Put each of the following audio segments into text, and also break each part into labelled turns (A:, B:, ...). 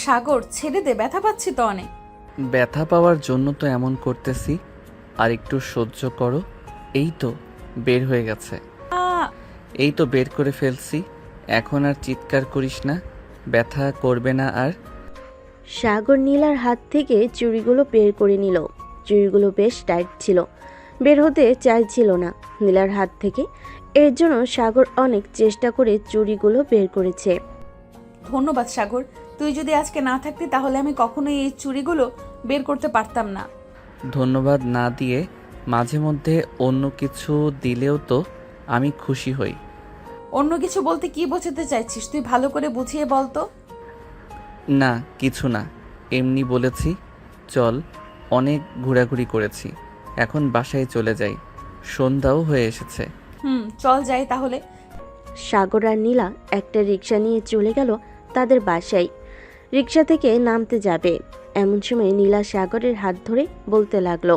A: সাগর ছেড়ে দে, ব্যথা পাচ্ছি তো অনেক।
B: ব্যথা পাওয়ার জন্য তো এমন করতেছি, আর একটু সহ্য করো। এই তো বের হয়ে গেছে।
A: আ
B: এই তো বের করে ফেলছি। এখন আর চিৎকার করিস না, ব্যথা করবে না আর।
C: সাগর নীলার হাত থেকে চুড়িগুলো বের করে নিল। চুড়িগুলো বেশ টাইট ছিল, বের হতে চাইছিল না নীলার হাত থেকে। এর জন্য সাগর অনেক চেষ্টা করে চুড়িগুলো বের করেছে।
A: ধন্যবাদ সাগর, তুই যদি আজকে না থাকতি তাহলে আমি কখনোই এই চুড়িগুলো বের করতে পারতাম না।
B: ধন্যবাদ না দিয়ে মাঝে মধ্যে অন্য কিছু দিলেও তো আমি খুশি হই।
A: অন্য কিছু বলতে কি বোঝাতে চাইছিস? তুই ভালো করে বুঝিয়ে বল তো।
B: না কিছু না, এমনি বলেছি। চল, অনেক ঘোরাঘুরি করেছি, এখন বাসায় চলে যাই। সন্ধ্যাও হয়ে এসেছে।
A: চল যাই তাহলে।
C: সাগর আর নীলা একটা রিক্সা নিয়ে চলে গেল তাদের বাসায়। রিক্সা থেকে নামতে যাবে এমন সময় নীলা সাগরের হাত ধরে বলতে লাগলো,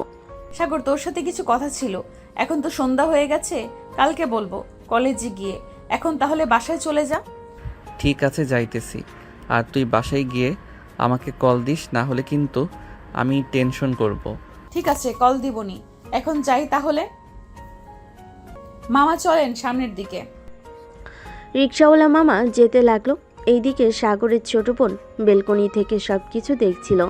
A: সাগর, তোর সাথে কিছু কথা ছিল। এখন তো সন্ধ্যা হয়ে গেছে, কালকে বলবো কলেজে গিয়ে। এখন তাহলে বাসায় চলে যা।
B: ঠিক আছে, যাইতেছি। আর তুই বাসায় গিয়ে আমাকে কল দিস, না হলে কিন্তু আমি টেনশন করব।
A: ঠিক আছে, কল দিবনি। এখন যাই তাহলে। মামা চলেন সামনের দিকে।
C: রিক্সাওয়ালা মামা যেতে লাগলো। এইদিকে সাগরের ছোট বোন বেলকনি থেকে সবকিছু দেখছিল।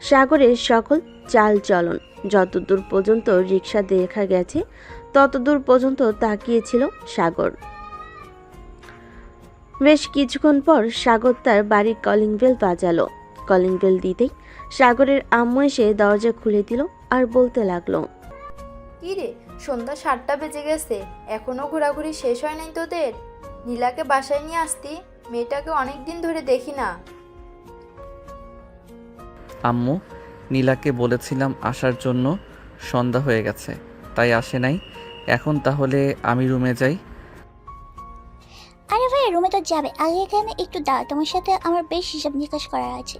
C: সাগরের সকল চাল চলন যতদূর পর্যন্ত রিক্সা দেখা গেছে ততদূর পর্যন্ত তাকিয়েছিল সাগর। বেশ কিছুক্ষণ পর সাগর তার বাড়ির কলিং বেল বাজালো। কলিং বেল দিতেই সাগরের আম্মু এসে দরজা খুলে দিল আর বলতে লাগলো,
D: কি রে, সন্ধ্যা 7টা বেজে গেছে, এখনো ঘোরাঘুরি শেষ হয় নাই তোদের? নীলাকে বাসায় নিয়ে আসতি, মেয়েটাকে অনেক দিন ধরে দেখি না।
B: আম্মু, নীলাকে বলেছিলাম আসার জন্য, সন্ধ্যা হয়ে গেছে তাই আসে নাই। এখন তাহলে আমি রুমে যাই।
E: আরে ভাই, রুমে তো যাবে, আগে এখানে একটু দাঁড়া, তোমার সাথে আমার বেশ হিসাব নিকাশ করার আছে।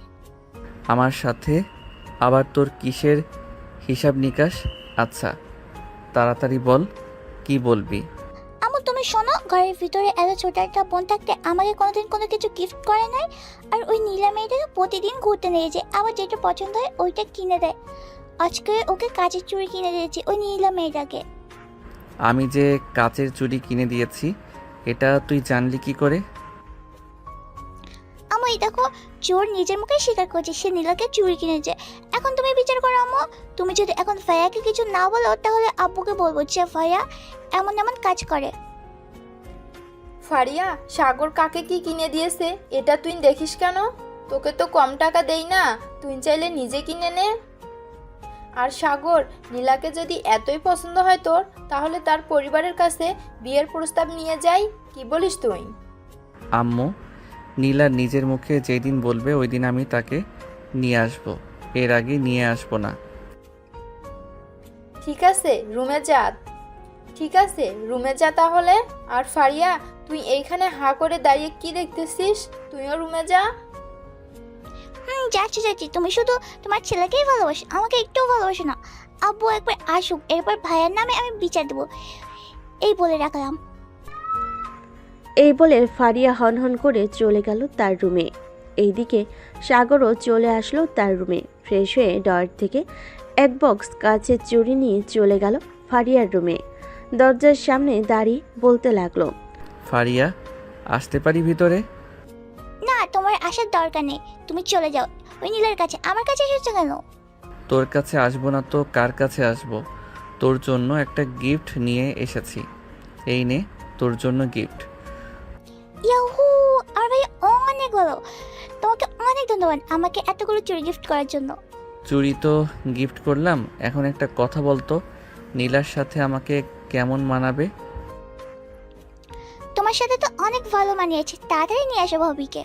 B: আমার সাথে আবার তোর কিসের হিসাব নিকাশ? আচ্ছা তাড়াতাড়ি বল, কি বলবি?
E: আমু তুমি শোনো, ঘরের ভিতরে এত ছোট একটা বোন থাকতে আমাকে কোনোদিন কোনো কিছু গিফট করে নাই। আর ওই নীলা মেয়েটাকে প্রতিদিন ঘুরতে নিয়ে যায়, আবার যেটা পছন্দ হয় ওইটা কিনে দেয়। আজকে ওকে কাচের চুড়ি কিনে দিয়েছি ওই নীলা মেয়েটাকে।
B: আমি যে কাচের চুড়ি কিনে দিয়েছি এটা তুই জানলি কি করে?
E: আমু এই দেখো, চোর নিজের মুখে স্বীকার করছে সে নীলাকে চুড়ি কিনেছে। এখন তুমি বিচার করো আমু, তুমি যদি এখন ভাইয়াকে কিছু না বলো তাহলে আব্বুকে বলবো যে ভাইয়া এমন এমন কাজ করে।
D: ফারিয়া, সাগর কাকে কি কিনে দিয়েছে এটা তুই দেখিস কেন? তোকে তো কম টাকা দেই না, তুই চাইলে নিজে কিনে নে। আর সাগর, নীলাকে যদি এতই পছন্দ হয় তোর, তাহলে তার পরিবারের কাছে বিয়ের প্রস্তাব নিয়ে যাই, কি বলিস তুই?
B: আম্মু, নীলা নিজের মুখে যেদিন বলবে ওই দিন আমি তাকে নিয়ে আসব, এর আগে নিয়ে আসব না।
D: ঠিক আছে রুমে যা। ঠিক আছে রুমে যা তাহলে। আর ফারিয়া, তুই এইখানে হাঁ করে দাঁড়িয়ে কি দেখতেছিস? তুইও রুমে যা।
E: যাচ্ছি যাচ্ছি, তুমি শুধু তোমার ছেলেকেই ভালোবাসো, আমাকে একটুও ভালোবাসো না। আব্বু একবার আসুক, এরপর ভাইয়ের নামে আমি বিচার দেবো, এই বলে রাখলাম।
C: এই বলে ফারিয়া হনহন করে চলে গেল তার রুমে। এইদিকে সাগরও চলে আসলো তার রুমে। ফ্রেশ হয়ে ডয়ার থেকে এক বক্স কাচের চুড়ি নিয়ে চলে গেল ফারিয়ার রুমে। দরজার সামনে দাঁড়িয়ে বলতে লাগলো,
B: ফারিয়া, আসতে পারি ভিতরে?
E: না, তোমার আসার দরকার নেই, তুমি চলে যাও ওই নীলার কাছে। আমার কাছে এসেছো কেন?
B: তোর কাছে আসবো না তো কার কাছে আসবো? তোর জন্য একটা গিফট নিয়ে এসেছি, এই নে তোর জন্য গিফট।
E: ইয়াহু, আমার ভাই অনেক ভালো, তোমাকে অনেক ধন্যবাদ আমাকে এতগুলো চুড়ি গিফট করার জন্য।
B: চুড়ি তো গিফট করলাম, এখন একটা কথা বলতো, নীলার সাথে আমাকে কেমন মানাবে?
E: তোমার সাথে তো অনেক ভালো মানিয়েছে, তাড়াতাড়ি নিয়ে আসো ভাবিকে।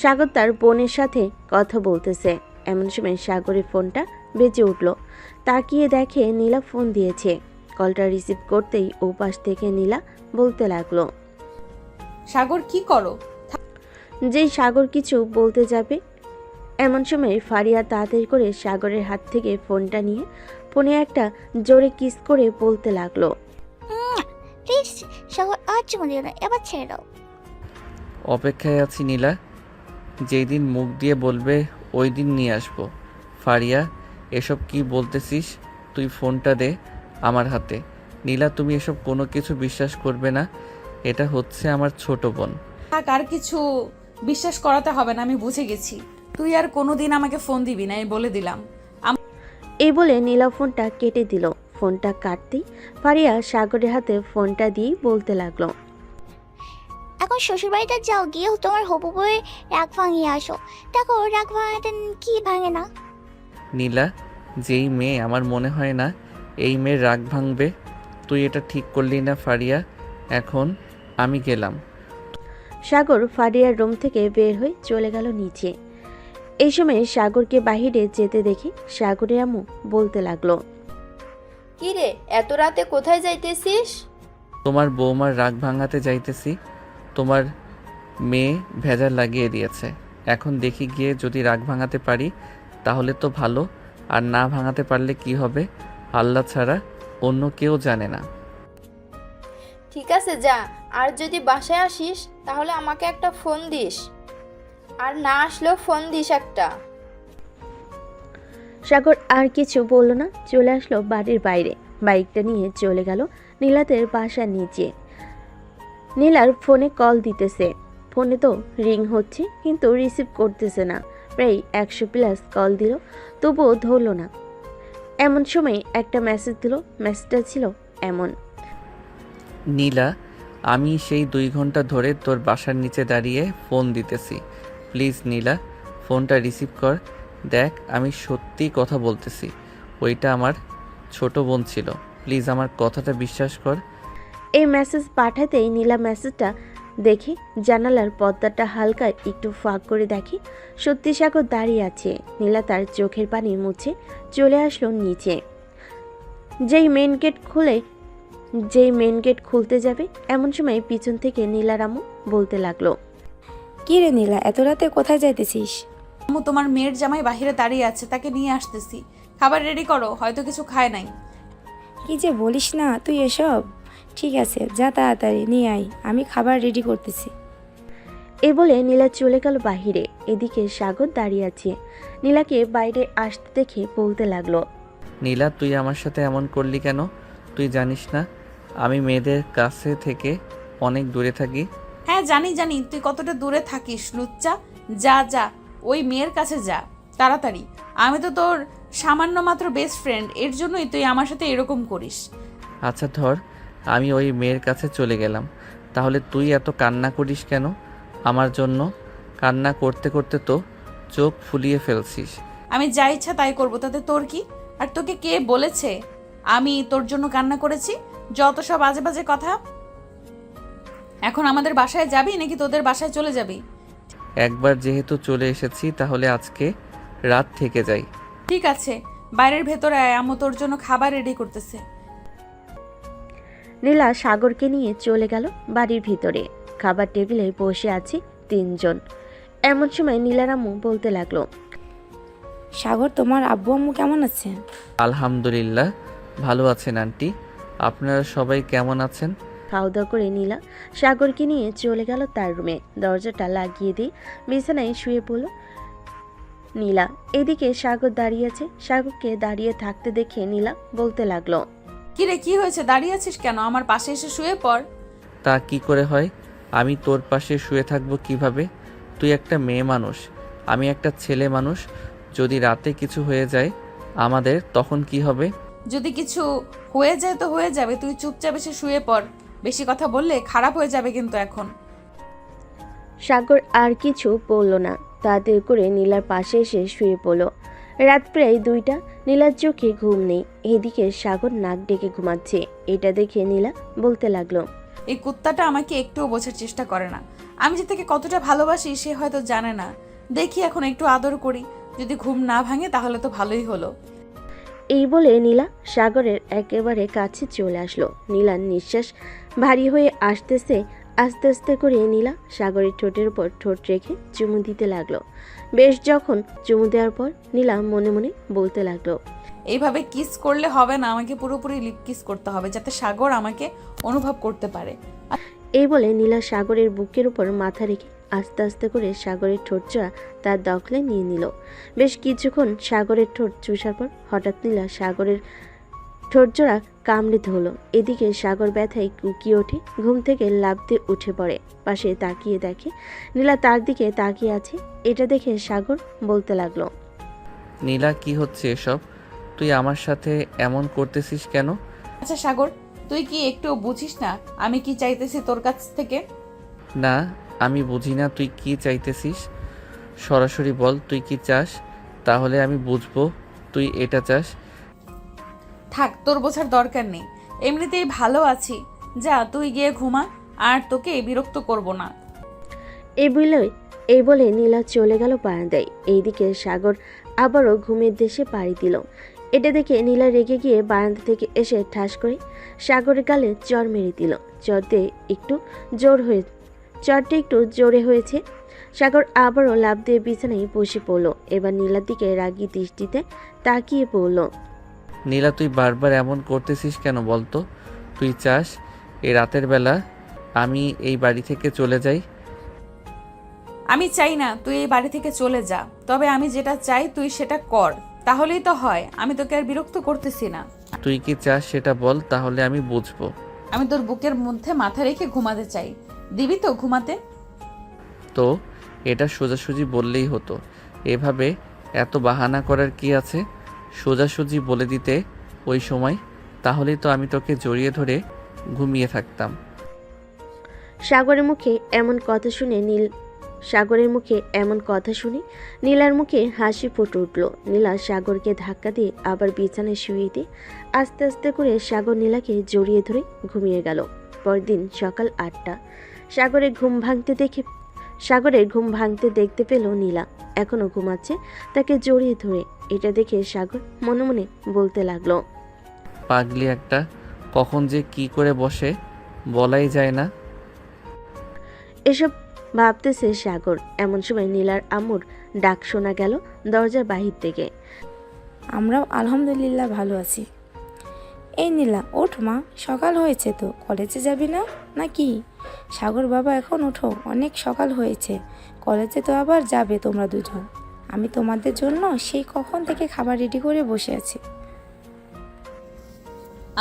C: সাগর তার বোনের সাথে কথা বলতেছে। এমন সময় সাগরের ফোনটা বেজে উঠল। তাকিয়ে দেখে নীলা ফোন দিয়েছে। কলটা রিসিভ করতেই ও পাশ থেকে নীলা বলতে লাগলো,
A: সাগর কি করো?
C: যেই সাগর কিছু বলতে যাবে এমন সময় ফারিয়া তাড়াতাড়ি করে সাগরের হাত থেকে ফোনটা নিয়ে ফোনে একটা জোরে কিস করে বলতে লাগলো,
E: প্লিজ সাগর, আর চুমু দিও না, এবার ছেড়ে দাও।
B: অপেক্ষায় আছি নীলা, যেই দিন মুখ দিয়ে বলবে ওই দিন নিয়ে আসবো। ফারিয়া, এসব কি বলতেছিস? তুই ফোনটা দে আমার হাতে। নীলা, তুমি এসব কোনো কিছু বিশ্বাস করবে না। এটা হচ্ছে আমার ছোট বোন।
A: থাক, আর কিছু বিশ্বাস করাতে হবে না, আমি বুঝে গেছি। তুই আর কোনোদিন আমাকে ফোন দিবি না, এই বলে দিলাম।
C: এই বলে নীলা ফোনটা কেটে দিল। ফোনটা কাটতেই ফারিয়া সাগরের হাতে ফোনটা দিয়েই বলতে লাগলো,
E: এখন শ্বশুরবাড়িতে যাও, গিয়ে তোমার হবু বউয়ের রাগ ভাঙিয়ে আসো। দেখো রাগ ভাঙাতে কি ভাঙে না।
B: নীলা, যেই মেয়ে আমার মনে হয় না এই মেয়ের রাগ ভাঙবে। তুই এটা ঠিক করলি না ফারিয়া। এখন আমি গেলাম।
C: সাগর ফারিয়ার রুম থেকে বের হয়ে চলে গেল নিচে। এই সময় সাগরকে বাহিরে যেতে দেখে সাগরের আম্মু বলতে লাগলো,
D: কি রে, এত রাতে কোথায় যাইতেছিস?
B: তোমার বৌমার রাগ ভাঙাতে যাইতেছি। তোমার মেয়ে ভেজাল লাগিয়ে দিয়েছে। এখন দেখি গিয়ে যদি রাগ ভাঙাতে পারি তাহলে তো ভালো, আর না ভাঙাতে পারলে কি হবে আল্লাহ ছাড়া অন্য কেউ জানে না।
D: ঠিক আছে যা, আর যদি বাসায় আসিস তাহলে আমাকে একটা ফোন দিস, আর না আসলেও ফোন দিস একটা।
C: সাগর আর কিছু বলল না, চলে আসলো বাড়ির বাইরে। বাইকটা নিয়ে চলে গেল নীলাদের বাসার নিচে। নীলার ফোনে কল দিতেছে, ফোনে তো রিং হচ্ছে কিন্তু রিসিভ করতেছে না। প্রায় 100+ কল দিল, তবুও ধরল না। এমন সময় একটা মেসেজ দিল। মেসেজটা ছিল এমন,
B: নীলা, আমি সেই 2 ঘন্টা ধরে তোর বাসার নিচে দাঁড়িয়ে ফোন দিতেছি। প্লিজ নীলা, ফোনটা রিসিভ কর। দেখ, আমি সত্যি কথা বলতেছি। ওইটা আমার ছোট বোন ছিল। প্লিজ আমার কথাটা বিশ্বাস কর।
C: এই মেসেজ পাঠাতেই নীলা মেসেজটা দেখে জানালার পর্দাটা হালকা একটু ফাঁক করে দেখে সত্যি সাগর দাঁড়িয়ে আছে। নীলা তার চোখের পানি মুছে চলে আসলো নিচে। যেই মেন গেট খুলতে যাবে এমন সময় পিছন থেকে নীলার আম্মু বলতে লাগলো,
F: কি রে নীলা, এত রাতে কোথায় যাইতেছিস?
A: আম্মু, তোমার মেয়ের জামাই বাহিরে দাঁড়িয়ে আছে, তাকে নিয়ে আসতেছি। খাবার রেডি করো, হয়তো কিছু খায় নাই।
F: কি যে বলিস না তুই এসব। ঠিক আছে, যা তাড়াতাড়ি নিয়ে আয়, আমি খাবার রেডি করতেছি।
C: এ বলে নীলা চলে গেল বাহিরে। এদিকে সাগর দাঁড়িয়ে আছে। নীলাকে বাইরে আসতে দেখে বলতে লাগলো,
B: নীলা, তুই আমার সাথে এমন করলি কেন? তুই জানিস না আমি মেয়েদের কাছে থেকে অনেক দূরে থাকি?
A: হ্যাঁ জানি জানি, তুই কতটা দূরে থাকিস লুচ্চা। যা যা, ওই মেয়ের কাছে যা তাড়াতাড়ি। আমি তো তোর সামান্য মাত্র বেস্ট ফ্রেন্ড, এর জন্যই তুই আমার সাথে এরকম করিস।
B: আচ্ছা ধর, আমি ওই মেয়ের কাছে চলে গেলাম। তাহলে তুই এত কান্না করিস কেন আমার জন্য? কান্না করতে করতে তো চোখ ফুলিয়ে ফেলছিস।
A: আমি যা ইচ্ছা তাই করবো, তাতে তোর কি? আর তোকে কে বলেছে আমি তোর জন্য কান্না করেছি? যত সব বাজে বাজে কথা। এখন আমাদের বাসায় যাবি নাকি তোদের বাসায় চলে যাবি?
B: একবার যেহেতু চলে এসেছি তাহলে আজকে রাত থেকে যাই।
A: ঠিক আছে, বাইরের ভেতরে আয়, আম্মু তোর জন্য খাবার রেডি করতেছে।
C: নীলা সাগরকে নিয়ে চলে গেল বাড়ির ভিতরে। খাবার টেবিলে বসে আছে 3 জন। এমন সময় নীলার আম্মু বলতে লাগলো,
F: সাগর, তোমার আব্বু আম্মু কেমন আছে?
B: আলহামদুলিল্লাহ ভালো আছেন আন্টি। আপনারা সবাই কেমন আছেন?
C: খাওয়া দাওয়া করে নীলা সাগরকে নিয়ে চলে গেল তার রুমে। দরজাটা লাগিয়ে দিয়ে বিছানায় শুয়ে পড়ল নীলা। এদিকে সাগর দাঁড়িয়ে আছে। সাগরকে দাঁড়িয়ে থাকতে দেখে নীলা বলতে লাগলো,
A: কিরে, কি হয়েছে? দাঁড়িয়ে আছিস কেন? আমার পাশে এসে শুয়ে পড়।
B: তা কি করে হয়? আমি তোর পাশে শুয়ে থাকবো কিভাবে? তুই একটা মেয়ে মানুষ, আমি একটা ছেলে মানুষ। যদি রাতে কিছু হয়ে যায় আমাদের, তখন কি হবে?
A: যদি কিছু হয়ে যায় তো হয়ে যাবে, তুই চুপচাপ এসে শুয়ে পড়। বেশি কথা বললে খারাপ হয়ে যাবে কিন্তু এখন।
C: সাগর আর কিছু বলল না, তাড়াতাড়ি করে নীলার পাশে এসে শুয়ে পড়ল। রাত প্রায় 2টা। নীলার চোখে ঘুম নেই। এদিকে সাগর নাক ডেকে ঘুমাচ্ছে। এটা দেখে নীলা বলতে লাগলো,
A: এই কুত্তাটা আমাকে একটুও বোঝার চেষ্টা করে না। আমি যে তাকে কতটা ভালোবাসি সে হয়তো জানে না। দেখি এখন একটু আদর করি, যদি ঘুম না ভাঙে তাহলে তো ভালোই হলো।
C: এই বলে নীলা সাগরের একেবারে কাছে চলে আসলো। নীলার নিঃশ্বাস ভারী হয়ে আসতেছে। আস্তে আস্তে করে নীলা সাগরের ঠোঁটের উপর ঠোঁট রেখে চুমু দিতে লাগলো। বেশ যখন চুমু দেওয়ার পর নীলা মনে মনে বলতে লাগলো,
A: এইভাবে কিস করলে হবে না, আমাকে পুরোপুরি লিপ কিস করতে হবে যাতে সাগর আমাকে অনুভব করতে পারে।
C: এই বলে নীলা সাগরের বুকের উপর মাথা রেখে আস্তে আস্তে করে সাগরের ঠোঁটজোড়া তার দখলে নিয়ে নিল। বেশ কিছুক্ষণ সাগরের ঠোঁট চুষার পর হঠাৎ নীলা সাগরের ঠোঁটজোড়া কামড়ে ধরল। এদিকে সাগর ব্যথায় কুকিয়ে ওঠে, ঘুম থেকে লাফ দিয়ে উঠে পড়ে। পাশে তাকিয়ে দেখে নীলা তার দিকে তাকিয়ে আছে। এটা দেখে সাগর বলতে লাগলো,
B: নীলা, কি হচ্ছে এসব? তুই আমার সাথে এমন করতেছিস কেন?
A: আচ্ছা সাগর, তুই কি একটু বুঝিস না আমি কি চাইতেছি তোর কাছ থেকে?
B: না, আমি বুঝি না তুই কি চাইতেছিস। সরাসরি বল তুই কি চাস, তাহলে আমি বুঝবো তুই এটা চাস।
A: থাক, তোর বোঝার দরকার নেই, এমনিতেই ভালো আছি। যা তুই গিয়ে ঘুমা, আর তোকে বিরক্ত করব না।
C: এই বলে নীলা চলে গেল বারান্দায়। এইদিকে সাগর আবারও ঘুমের দেশে পাড়ি দিল। এটা দেখে নীলা রেগে গিয়ে বারান্দা থেকে এসে ঠাস করে সাগরের গালে চড় মেরে দিল। চড়টা একটু জোরে হয়েছে। সাগর আবারও লাফ দিয়ে বিছানায় বসে পড়ল। এবার নীলার দিকে রাগী দৃষ্টিতে তাকিয়ে পড়ল।
B: নীলা, তুই বারবার এমন করতেছিস কেন বলতো? তুই চাস এই রাতের বেলা আমি এই বাড়ি থেকে চলে যাই?
A: আমি চাই না তুই এই বাড়ি থেকে চলে যা, তবে আমি যেটা চাই তুই সেটা কর, তাহলেই তো হয়। আমি তোকে আর বিরক্ত করতেছি না।
B: তুই কি চাস সেটা বল, তাহলে আমি বুঝবো।
A: আমি তোর বুকের মধ্যে মাথা রেখে ঘুমাতে চাই, দিবি তো ঘুমাতে?
B: তো এটা সোজাসুজি বললেই হতো, এভাবে এত বাহানা করার কি আছে? সোজাসুজি বলে দিতে ওই সময়, তাহলেই তো আমি তোকে জড়িয়ে ধরে ঘুমিয়ে থাকতাম।
C: সাগরের মুখে এমন কথা শুনে নীলার মুখে হাসি ফুটে উঠল। নীলা সাগরকে ধাক্কা দিয়ে আবার বিছানায় শুয়ে দিয়ে আস্তে আস্তে করে সাগর নীলাকে জড়িয়ে ধরে ঘুমিয়ে গেল। পরদিন সকাল 8টা। সাগরের ঘুম ভাঙতে দেখতে পেল নীলা এখনো ঘুমাচ্ছে, তাকে জড়িয়ে ধরে। এটা দেখে সাগর মনে মনে বলতে লাগলো,
B: পাগলি একটা, কখন যে কি করে বসে বলাই যায় না।
C: এসব ভাবতেছে সাগর। এমন সময় নীলার আম্মুর ডাক শোনা গেল দরজার বাহির থেকে।
F: আমরাও আলহামদুলিল্লাহ ভালো আছি। এই নীলা, ওঠ মা, সকাল হয়েছে তো, কলেজে যাবি না নাকি? সাগর বাবা, এখন ওঠো, অনেক সকাল হয়েছে, কলেজে তো আবার যাবে তোমরা দুজন। আমি তোমাদের জন্য সেই কখন থেকে খাবার রেডি করে বসে আছি।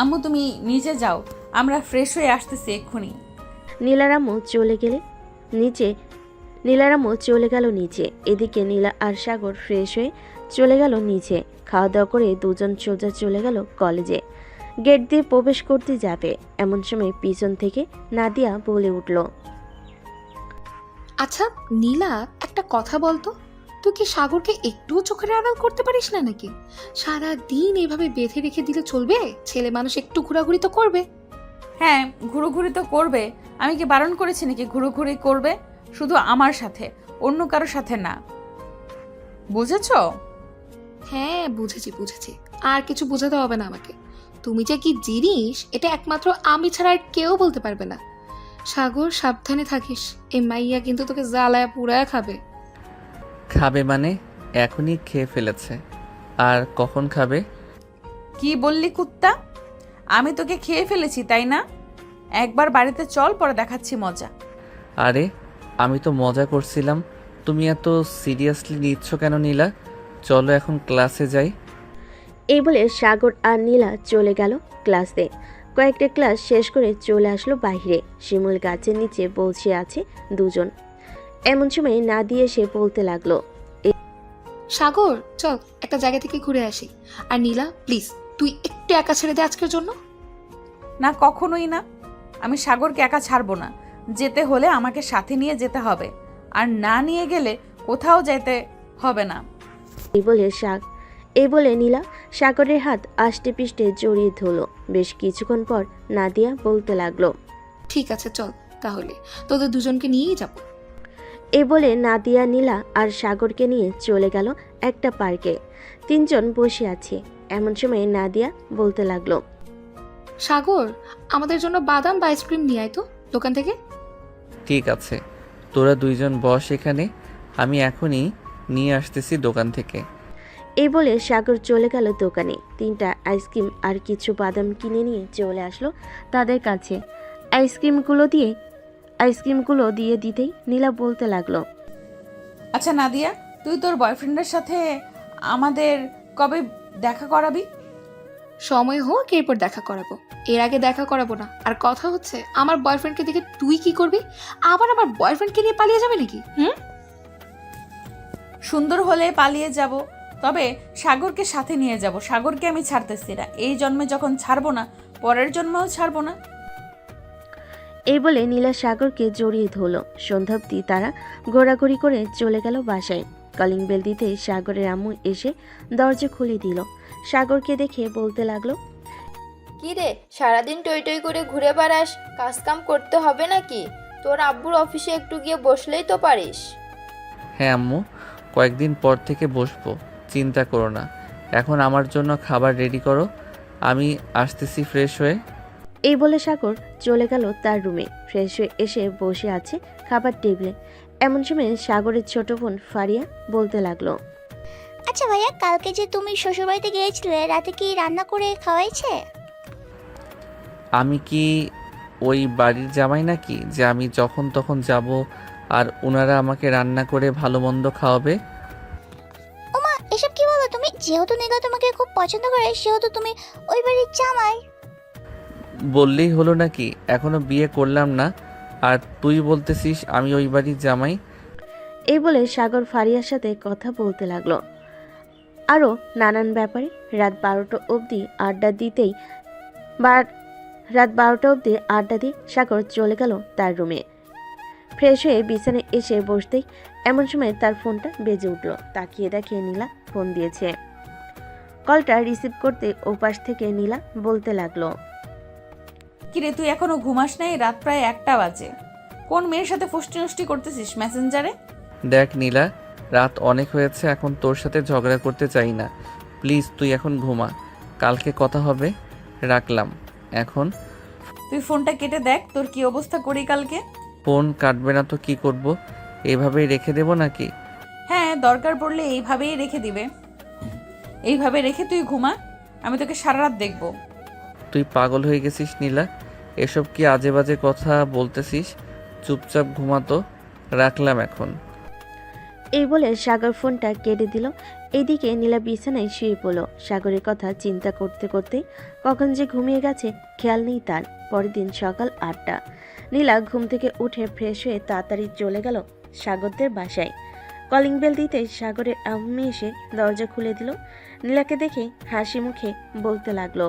A: আম্মু তুমি নিচে যাও, আমরা ফ্রেশ হয়ে আসতেছি এক্ষুনি।
C: নীলার আম্মু চলে গেল নিচে। এদিকে নীলা আর সাগর ফ্রেশ হয়ে চলে গেল নিচে। খাওয়া দাওয়া করে দুজন সোজা চলে গেল কলেজে। গেট দিয়ে প্রবেশ করতে যাবে এমন সময় পিছন থেকে নাদিয়া বলে উঠল,
G: আচ্ছা নীলা, একটা কথা বলতো, তুই কি সাগরকে একটুও চোখের আড়াল করতে পারিস না নাকি? সারা দিন এভাবে বেঁধে রেখে দিলে চলবে? ছেলে মানুষ একটু ঘোরাঘুরি তো করবে।
A: হ্যাঁ, ঘুরোঘুরি তো করবে। আমি কি বারণ করেছি নাকি ঘুরোঘুরি করবে? শুধু আমার সাথে, অন্য কারোর সাথে না, বুঝেছো?
G: হ্যাঁ বুঝেছি, আর কিছু বোঝাতে হবে না আমাকে। তুমি যে কি জিনিস এটা একমাত্র আমি ছাড়া আর কেউ বলতে পারবে না। সাগর, সাবধানে থাকিস, এই মাইয়া কিন্তু তোকে জ্বালায় পুরায় খাবে।
B: খাবে মানে এখনই খেয়ে ফেলেছে, আর কখন খাবে?
A: কি বললি কুত্তা? আমি তোকে খেয়ে ফেলেছি তাই না? একবার বাড়িতে চল, পরে দেখাচ্ছি মজা।
B: আরে আমি তো মজা করছিলাম, তুমি এত সিরিয়াসলি নিচ্ছ কেন নীলা? চলো এখন ক্লাসে যাই।
C: এই বলে সাগর আর নীলা চলে গেল ক্লাসে। কয়েকটা ক্লাস শেষ করে চলে আসলো বাইরে। শিমুল গাছের নিচে বসে আছে দুজন। এমন সময় নাদিয়া এসে বলতে লাগলো,
G: সাগর, চল একটা জায়গা থেকে ঘুরে আসি। আর নীলা প্লিজ, তুই একটু একা ছেড়ে দে আজকের জন্য।
A: না, কখনোই না। আমি সাগরকে একা ছাড়বো না। যেতে হলে আমাকে সাথে নিয়ে যেতে হবে, আর না নিয়ে গেলে কোথাও যেতে হবে না।
C: এই বলে নীলা সাগরের হাত আষ্টে পিষ্টে জড়িয়ে ধরল। বেশ কিছুক্ষণ পর নাদিয়া বলতে লাগলো,
G: ঠিক আছে চল, তাহলে তোদের দুজনকে নিয়েই যাব।
C: এই বলে নাদিয়া নীলা আর সাগরকে নিয়ে চলে গেল একটা পার্কে। তিনজন বসে আছে। এমন সময় নাদিয়া বলতে লাগলো,
G: সাগর, আমাদের জন্য বাদাম বা আইসক্রিম নিয়ে আয় তো দোকান থেকে।
B: ঠিক আছে, তোরা দুইজন বস এখানে, আমি এখনই নিয়ে আসতেছি দোকান থেকে।
C: এই বলে সাগর চলে গেল দোকানে। 3টা আইসক্রিম আর কিছু বাদাম কিনে নিয়ে চলে আসলো তাদের কাছে। আইসক্রিমগুলো দিয়ে দিতেই নীলা বলতে লাগলো।
A: আচ্ছা নাদিয়া, তুই তোর বয়ফ্রেন্ডের সাথে আমাদের কবে দেখা করাবি?
G: সময় হোক এরপর দেখা করাবো, এর আগে দেখা করাবো না। আর কথা হচ্ছে, আমার বয়ফ্রেন্ডকে দেখে তুই কি করবি? আবার আমার বয়ফ্রেন্ডকে নিয়ে পালিয়ে যাবে নাকি?
A: সুন্দর হলে পালিয়ে যাব, তবে সাগরকে সাথে নিয়ে যাব। সাগরকে আমি ছাড়তেছি না, এই জন্মে যখন ছাড়বো না, পরের জন্মেও ছাড়বো না।
C: এই বলে নীলা সাগরকে জড়িয়ে ধরল। সন্ধ্যাব্দি তারা ঘোরাঘুরি করে চলে গেল বাসায়। কলিং বেল দিতে সাগরের আম্মু এসে দরজা খুলে দিল। সাগরকে দেখে বলতে লাগলো,
D: কি রে, সারাদিন টই টই করে ঘুরে বেড়াস, কাজ কাম করতে হবে নাকি? তোর আব্বুর অফিসে একটু গিয়ে বসলেই তো পারিস।
B: হ্যাঁ আম্মু, কয়েকদিন পর থেকে বসবো, চিন্তা করো না। এখন আমার জন্য খাবার রেডি করো, আমি আসতেছি ফ্রেশ হয়ে।
C: এই বলে সাগর চলে গেল তার রুমে। ফ্রেশ হয়ে এসে বসে আছে খাবার টেবিলে। এমন সময় সাগরের ছোট বোন ফারিয়া বলতে লাগলো,
E: আচ্ছা ভাইয়া, কালকে যে তুমি শ্বশুরবাড়িতে গিয়েছিলে, রাতে কি রান্না করে খাওয়াইছে?
B: আমি কি ওই বাড়ির জামাই নাকি যে আমি যখন তখন যাব আর ওনারা আমাকে রান্না করে ভালো মন্দ খাওয়াবে?
E: ওমা, এসব কি বলো তুমি? যেহেতু নীলা তোমাকে খুব পছন্দ করে, সেহেতু তুমি ওই বাড়ির জামাই।
B: বললেই হলো নাকি? এখনো বিয়ে করলাম না আর তুই বলতেছিস আমি ওই বাড়ির জামাই?
C: এই বলে সাগর ফারিয়ার সাথে কথা বলতে লাগলো আরও নানান ব্যাপারে। রাত 12টা অবধি আড্ডা দিয়ে সাগর চলে গেল তার রুমে। ফ্রেশ হয়ে বিছানায় এসে বসতেই এমন সময় তার ফোনটা বেজে উঠল। তাকিয়ে দেখে নীলা ফোন দিয়েছে। কলটা রিসিভ করতে ওপাশ থেকে নীলা বলতে লাগলো,
A: কিরে, তুই এখনো ঘুমাস নাই? রাত প্রায় 1টা বাজে। কোন মেয়ের সাথে ফুষ্টি নষ্টি করতেছিস মেসেঞ্জারে?
B: দেখ নীলা, রাত অনেক হয়েছে, এখন তোর সাথে ঝগড়া করতে চাই না। প্লিজ তুই এখন ঘুমা, কালকে কথা হবে। রাখলাম এখন।
A: তুই ফোনটা কেটে দেখ তোর কি অবস্থা করি কালকে।
B: ফোন কাটবে না তো কি করব? এভাবেই রেখে দেব নাকি?
A: হ্যাঁ, দরকার পড়লে এইভাবেই রেখে দিবে। এইভাবে রেখে তুই ঘুমা, আমি তোকে সারা রাত দেখবো।
B: তুই পাগল হয়ে গেছিস নীলা? এসব কি আজে বাজে কথা বলতেছিস? চুপচাপ ঘুমাতো। রাখলাম এখন।
C: এই বলে সাগর ফোনটা কেটে দিল। এইদিকে নীলা বিছানায় শুয়ে পড়ল। সাগরের কথা চিন্তা করতে করতে কখন যে ঘুমিয়ে গেছে খেয়াল নেই তার। পরের দিন সকাল 8টা। নীলা ঘুম থেকে উঠে ফ্রেশ হয়ে তাড়াতাড়ি চলে গেল সাগরদের বাসায়। কলিং বেল দিতে সাগরের আম্মি এসে দরজা খুলে দিল। নীলাকে দেখে হাসি মুখে বলতে লাগলো,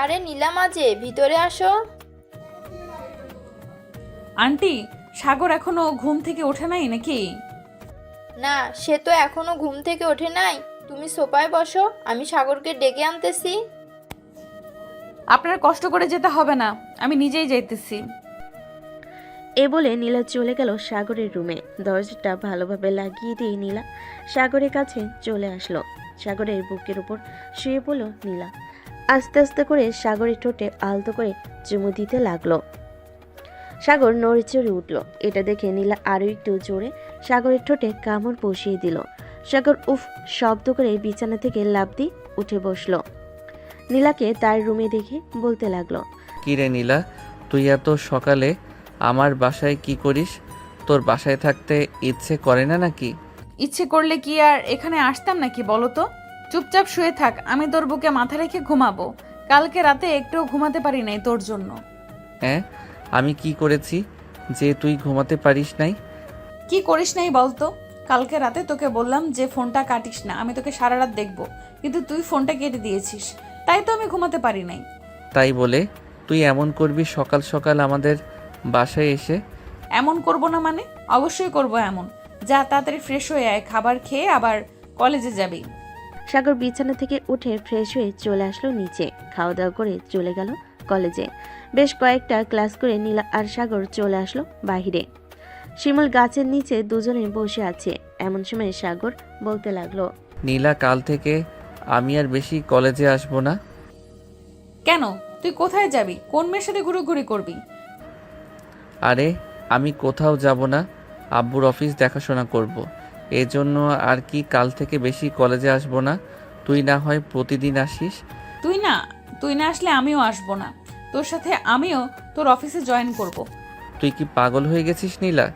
D: আরে নীলা মাঝে, ভিতরে আসো।
A: আন্টি, সাগর এখনো ঘুম থেকে ওঠে নাই নাকি?
D: না, সে তো এখনো ঘুম থেকে ওঠে নাই। তুমি সোফায় বসো, আমি সাগরকে ডেকে আনতেছি।
A: আপনার কষ্ট করে যেতে হবে না, আমি নিজেই যাইতেছি।
C: এ বলে নীলা চলে গেল সাগরের রুমে। দরজাটা ভালোভাবে লাগিয়ে দিয়ে নীলা সাগরের কাছে চলে আসলো। সাগরের বুকের উপর শুয়ে পড়ল নীলা। আস্তে আস্তে করে সাগরের ঠোঁটে আলতো করে চুমু দিতে লাগলো। সাগর নড়ে চড়ে উঠল। এটা দেখে নীলা আরও একটু জোরে সাগরের ঠোঁটে কামড় বসিয়ে দিল। সাগর উফ শব্দ করে বিছানা থেকে লাফ দিয়ে উঠে বসলো। নীলাকে তার রুমে দেখে বলতে লাগলো,
B: কি রে নীলা, তুই এত সকালে আমার বাসায় কি করিস? তোর বাসায় থাকতে ইচ্ছে করে না নাকি?
A: ইচ্ছে করলে কি আর এখানে আসতাম নাকি বলো তো? চুপচাপ শুয়ে থাক, আমি তোর বুকে মাথা রেখে ঘুমাবো। কালকে রাতে একটুও ঘুমাতে পারি নাই তোর জন্য।
B: হ্যাঁ, আমি কি করেছি যে তুই ঘুমাতে পারিস নাই?
A: কি করিস নাই বলতো? কালকে রাতে তোকে বললাম যে ফোনটা কাটিস না, আমি তোকে সারা রাত দেখবো, কিন্তু তুই ফোনটা কেটে দিয়েছিস, তাই তো আমি ঘুমাতে পারি নাই।
B: তাই বলে তুই এমন করবি সকাল সকাল আমাদের বাসায় এসে?
A: এমন করব না মানে? অবশ্যই করব এমন। যা তাড়াতাড়ি ফ্রেশ হয়ে আয়, খাবার খেয়ে আবার কলেজে যাবি।
C: সাগর বিছানা থেকে উঠে ফ্রেশ হয়ে চলে আসলো নিচে। খাওয়া দাওয়া করে চলে গেল কলেজে। বেশ কয়েকটা ক্লাস করে নীলা আর সাগর চলে আসলো বাহিরে। শিমুল গাছের নিচে দুজনে বসে আছে। এমন সময় সাগর বলতে লাগলো,
B: নীলা, কাল থেকে আমি আর বেশি কলেজে আসবো না।
A: কেন? তুই কোথায় যাবি? কোন মেয়ের সাথে ঘুরোঘুরি করবি?
B: আরে আমি কোথাও যাব না, আব্বুর অফিস দেখাশোনা করব। এজন্য আর কি কাল থেকে বেশি কলেজে আসবো না। তুই না হয় প্রতিদিন আসিস।
A: তুই না আসলে আমিও আসবো না। তোর সাথে আমিও তোর অফিসে জয়েন করব।
B: তুই কি পাগল হয়ে গেছিস নীলা?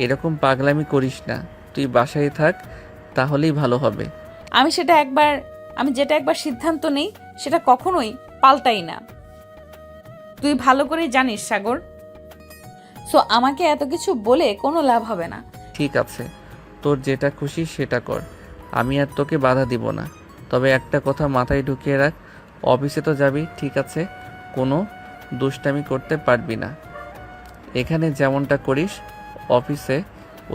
B: এরকম পাগলামি করিস না, তুই বাসায় থাক, তাহলেই ভালো হবে।
A: আমি যেটা একবার সিদ্ধান্ত নেই সেটা কখনোই পাল্টাই না, তুই ভালো করেই জানিস সাগর। সো আমাকে এত কিছু বলে কোনো লাভ হবে না।
B: ঠিক আছে, তোর যেটা খুশি সেটা কর, আমি আর তোকে বাধা দিব না। তবে একটা কথা মাথায় ঢুকিয়ে রাখ, অফিসে তো যাবি ঠিক আছে, কোনো দুষ্টামি করতে পারবি না। এখানে যেমনটা করিস অফিসে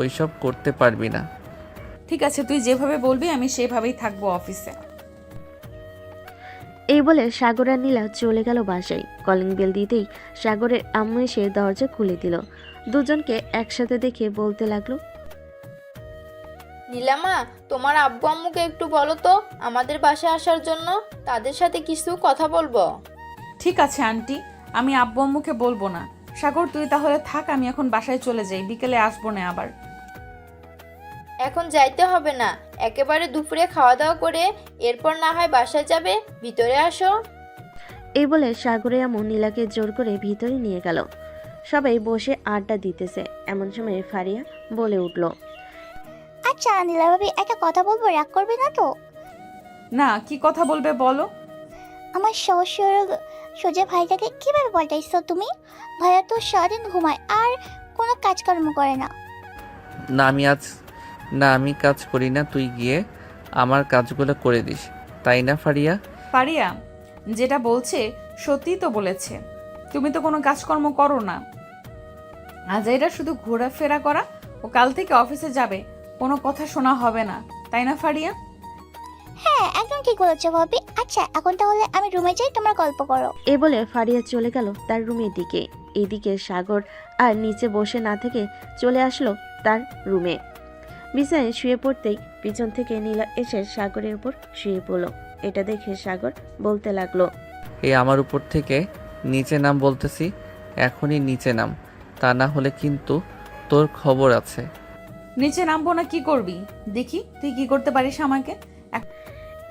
B: ওইসব করতে পারবি না।
A: ঠিক আছে, তুই যেভাবে বলবি আমি সেভাবেই থাকবো অফিসে।
C: এই বলে সাগর আর নীলা চলে গেল বাসায়। কলিং বেল দিতেই সাগরের আম্মু এসে দরজা খুলে দিল। দুজনকে একসাথে দেখে বলতে লাগলো,
D: নীলামা, তোমার আব্বু আম্মুকে একটু বলো তো আমাদের বাসায় আসার জন্য, তাদের সাথে কিছু কথা বলবো।
A: ঠিক আছে আন্টি, আমি আব্বু আম্মুকে বলবো না। সাগর তুই তাহলে থাক, আমি এখন বাসায় চলে যাই, বিকেলে আসবো না আবার।
D: এখন যাইতে হবে না, একেবারে দুপুরে খাওয়া দাওয়া করে এরপর না হয় বাসায় যাবে, ভিতরে আসো।
C: এই বলে সাগরের আম্মু নীলাকে জোর করে ভিতরে নিয়ে গেল। সবাই বসে আড্ডা দিতেছে, এমন সময় ফারিয়া বলে উঠল,
E: আচ্ছা নীলা ভাবি, একটা কথা বলবো, রাগ করবে না তো?
A: না, কি কথা বলবে বলো।
E: আমার সোজা ভাইটাকে কিভাবে পাল্টাইছো তুমি? ভাইয়া তো সারাদিন ঘুমায় আর কোনো কাজকর্ম করে না।
B: আমি কাজ করি না, তুই গিয়ে আমার কাজগুলো করে দিস, তাই না ফারিয়া?
A: ফারিয়া যেটা বলছে সত্যিই তো বলেছে, তুমি তো কোনো কাজকর্ম করো না। আজাইরা শুধু ঘোরাফেরা করা, ও কাল থেকে অফিসে যাবে, কোনো কথা শোনা হবে না, তাই না ফারিয়া?
E: হ্যাঁ একদম ঠিক বলেছো ভাবি। আচ্ছা এখন তাহলে আমি রুমে যাই, তোমরা গল্প করো।
C: এ বলে ফারিয়া চলে গেল তার রুমের দিকে। এদিকে সাগর আর নিচে বসে না থেকে চলে আসলো তার রুমে। বিছানায় শুয়ে পড়তেই পিছন থেকে নীলা এসে সাগরের উপর শুয়ে পড়ল। এটা দেখে সাগর বলতে লাগলো,
B: আমার উপর থেকে নিচে নাম বলতেছি, এখনই নিচে নাম, তা না হলে কিন্তু তোর খবর আছে।
A: নিচে নামবো না, কি করবি দেখি তুই কি করতে পারিস আমাকে।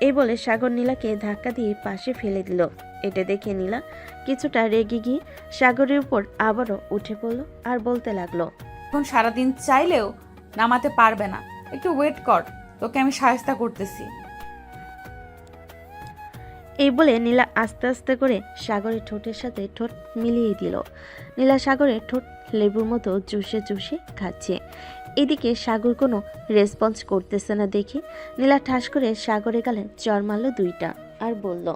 C: এই বলে সাগর নীলাকে ধাক্কা দিয়ে পাশে ফেলে দিল। এটা দেখে নীলা কিছুটা রেগে গিয়ে সাগরের উপর আবারও উঠে পড়ল আর বলতে লাগলো,
A: এখন সারাদিন চাইলেও নামাতে পারবে না, একটু ওয়েট কর, তোকে আমি সাহায্য করতেছি।
C: এই বলে নীলা আস্তে আস্তে করে সাগরের ঠোঁটের সাথে ঠোঁট মিলিয়ে দিল। নীলা সাগরের ঠোঁট লেবুর মতো চুষে চুষে খাচ্ছে। এদিকে সাগর কোনো রেসপন্স করতেছে না দেখে নীলা ঠাস করে সাগরে গালে চড় মারল দুইটা আর বলল,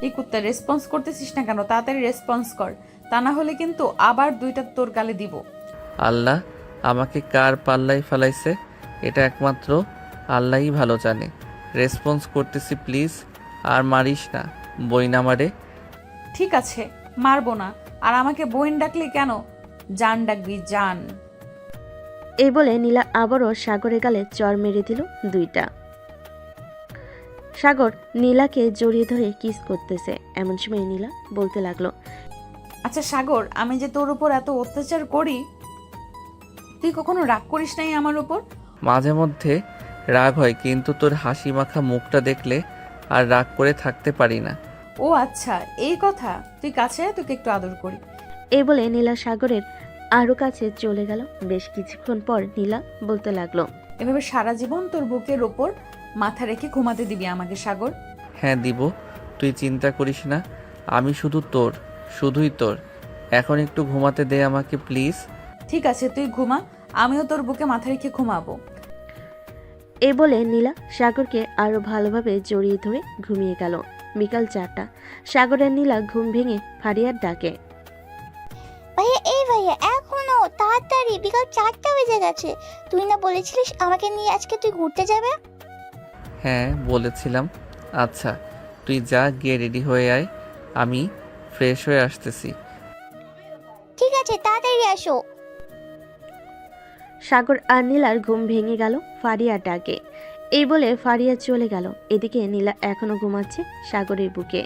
A: এই কুত্তা রেসপন্স করতেছিস না কেন? তাড়াতাড়ি রেসপন্স কর, তা না হলে কিন্তু আবার দুইটা তোর গালে দিব।
B: আল্লাহ আমাকে কার পাল্লাই ফেলাইছে এটা একমাত্র আল্লাহই ভালো জানে। রেসপন্স করতেছি প্লিজ, আর মারিস না, বই না মারে।
A: ঠিক আছে, মারবো না। আর আমাকে বোন ডাকলি কেন? জান ডাকবি, জান।
C: এই বলে নীলা আবারও সাগরের গালে চড় মেরে দিল দুইটা। সাগর নীলাকে জড়িয়ে ধরে কিস করতেছে। এমন সময় নীলা বলতে লাগলো,
A: আচ্ছা সাগর, আমি যে তোর উপর এত অত্যাচার করি, তুই কখনো রাগ করিস নাই আমার উপর?
B: মাঝে মধ্যে রাগ হয়, কিন্তু তোর হাসি মাখা মুখটা দেখলে আর রাগ করে থাকতে পারি না।
A: ও আচ্ছা, এই কথা। তুই কাছে আয়, তোকে একটু আদর করি।
C: এই বলে নীলা সাগরের আরো কাছে চলে গেল। বেশ কিছুক্ষণ পর নীলা বলতে লাগলো,
A: এভাবে সারা জীবন তোর বুকের ওপর মাথা রেখে ঘুমাতে দিবি আমাকে সাগর?
B: হ্যাঁ দিব, তুই চিন্তা করিস না, আমি শুধু তোর, শুধুই তোর। এখন একটু ঘুমাতে দে আমাকে প্লিজ।
A: ঠিক আছে, তুই ঘুমা, আমিও তোর বুকে মাথা রেখে ঘুমাবো।
C: এই বলে নীলা সাগরকে আরো ভালোভাবে জড়িয়ে ধরে ঘুমিয়ে গেল। বিকাল 4টা। সাগরের নীলা ঘুম ভেঙে ফারিয়ার ডাকে,
E: ভাইয়া এই ভাইয়া এখনো তাড়াতাড়ি, বিকাল 4টা বেজে গেছে। তুই না বলেছিলিস আমাকে নিয়ে আজকে তুই ঘুরতে যাবে?
B: হ্যাঁ বলেছিলাম। আচ্ছা তুই যা, গিয়ে রেডি হয়ে আয়, আমি ফ্রেশ হয়ে আসতেছি।
E: ঠিক আছে তাড়াতাড়ি আসো।
C: সাগর আর নীলার ঘুম ভেঙে গেল ফারিয়ার ডাকে। এই বলে ফারিয়া চলে গেল। এদিকে নীলা এখনো ঘুমাচ্ছে সাগরের বুকে।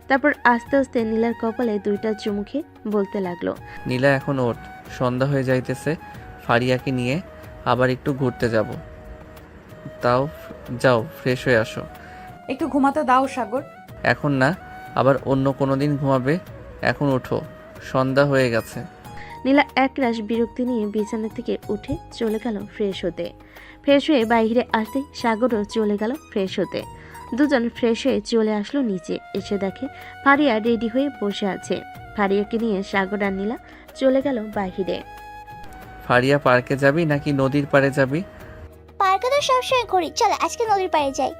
C: তারপর আস্তে আস্তে নীলার কপালে দুইটা চুমুকে বলতে লাগলো,
B: নীলা এখন ওঠ, সন্ধ্যা হয়ে যাইতেছে, ফারিয়াকে নিয়ে আবার একটু ঘুরতে যাব। তাও যাও ফ্রেশ হয়ে আসো।
A: একটু ঘুমাতে দাও সাগর।
B: এখন না, আবার অন্য কোনো দিন ঘুমাবে। এখন ওঠো, সন্ধ্যা হয়ে গেছে।
C: নীলা একরাশ বিরক্তি নিয়ে বিছানা থেকে উঠে চলে গেল ফ্রেশ হতে। ফ্রেশ হয়ে বাইরে আসতে সাগরও চলে গেল ফ্রেশ হতে। দুজন ফ্রেশ হয়ে চলে আসলো নিচে। এসে দেখে ফারিয়া রেডি হয়ে বসে আছে। ফারিয়াকে নিয়ে সাগর আর নীলা চলে গেল বাইরে।
B: ফারিয়া, পার্কে যাবি নাকি নদীর পাড়ে যাবি?
E: পার্কে তো সবসময় করি, চল আজকে নদীর পাড়ে যাই।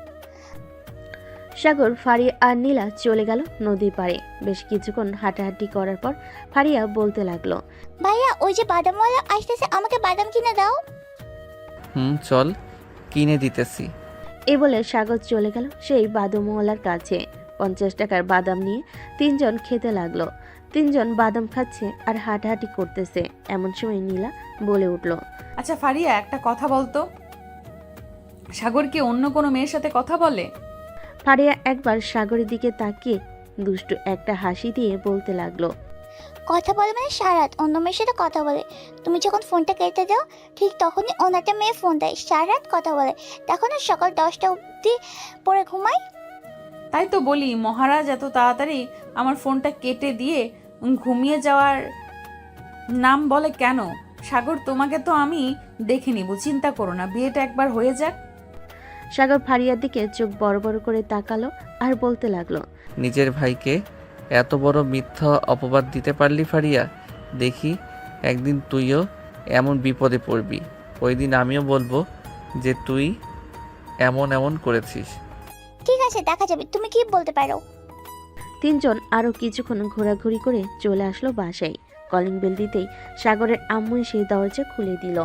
C: সাগর, ফারিয়া আর নীলা চলে গেল নদীর পাড়ে। বেশ কিছুক্ষণ হাঁটাহাঁটি করার পর ফারিয়া বলতে লাগলো,
E: ভাইয়া ওই যে বাদামওয়ালা আসতেছে, আমাকে বাদাম কিনে দাও।
B: চল, কিনে দিতেছি।
C: এ বলে সাগর চলে গেল সেই বাদামওয়ালার কাছে। 50 টাকার বাদাম নিয়ে তিনজন খেতে লাগলো। তিনজন বাদাম খাচ্ছে আর হাঁটাহাঁটি করতেছে। এমন সময় নীলা বলে উঠল,
A: আচ্ছা ফারিয়া, একটা কথা বলতো, সাগর কি অন্য কোনো মেয়ের সাথে কথা বলে?
C: ফারিয়া একবার সাগরের দিকে তাকিয়ে দুষ্টু একটা হাসি দিয়ে বলতে লাগলো,
E: কথা বলে মানে সারাত অন্য মেয়ের সাথে কথা বলে। তুমি যখন ফোনটা কেটে দাও ঠিক তখনই অন্য একটা মেয়ে ফোন দেয়, সারাত কথা বলে। তখন আর সকাল 10টা অবধি পরে ঘুমাই।
A: তাই তো বলি, মহারাজ এত তাড়াতাড়ি আমার ফোনটা কেটে দিয়ে ঘুমিয়ে যাওয়ার নাম বলে কেন? সাগর, তোমাকে তো আমি দেখে নিব, চিন্তা করো না, বিয়েটা একবার হয়ে যাক।
C: সাগর ফারিয়ার দিকে চোখ বড় বড় করে তাকালো আর বলতে লাগলো,
B: নিজের ভাইকে এত বড় মিথ্যা অপবাদ দিতে পারলি ফারিয়া? দেখি একদিন তুইও এমন বিপদে পড়বি। ওই দিন আমিও বলবো যে তুই এমন এমন করেছিস।
E: ঠিক আছে, দেখা যাবে, তুমি কি বলতে পারো।
C: তিনজন আরো কিছুক্ষণ ঘোরাঘুরি করে চলে আসলো বাসায়। কলিং বেল দিতেই সাগরের আম্মু সেই দরজা খুলে দিল।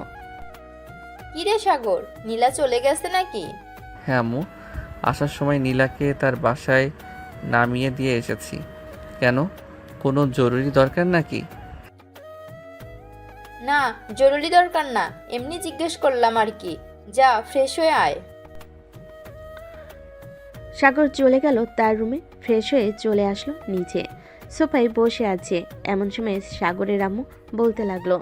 D: কিরে সাগর, নীলা চলে গেছে নাকি?
B: হ্যাঁ আম্মু, আসার সময় নীলাকে তার বাসায় নামিয়ে দিয়ে এসেছি। কেন, কোনো জরুরি দরকার নাকি?
D: না, জরুরি দরকার না, এমনি জিজ্ঞেস করলাম আর কি। যা ফ্রেশ হয়ে আয়।
C: সাগর চলে গেল তার রুমে। ফ্রেশ হয়ে চলে আসলো নিচে। সোফায় বসে আছে। এমন সময় সাগরের আম্মু বলতে লাগলো,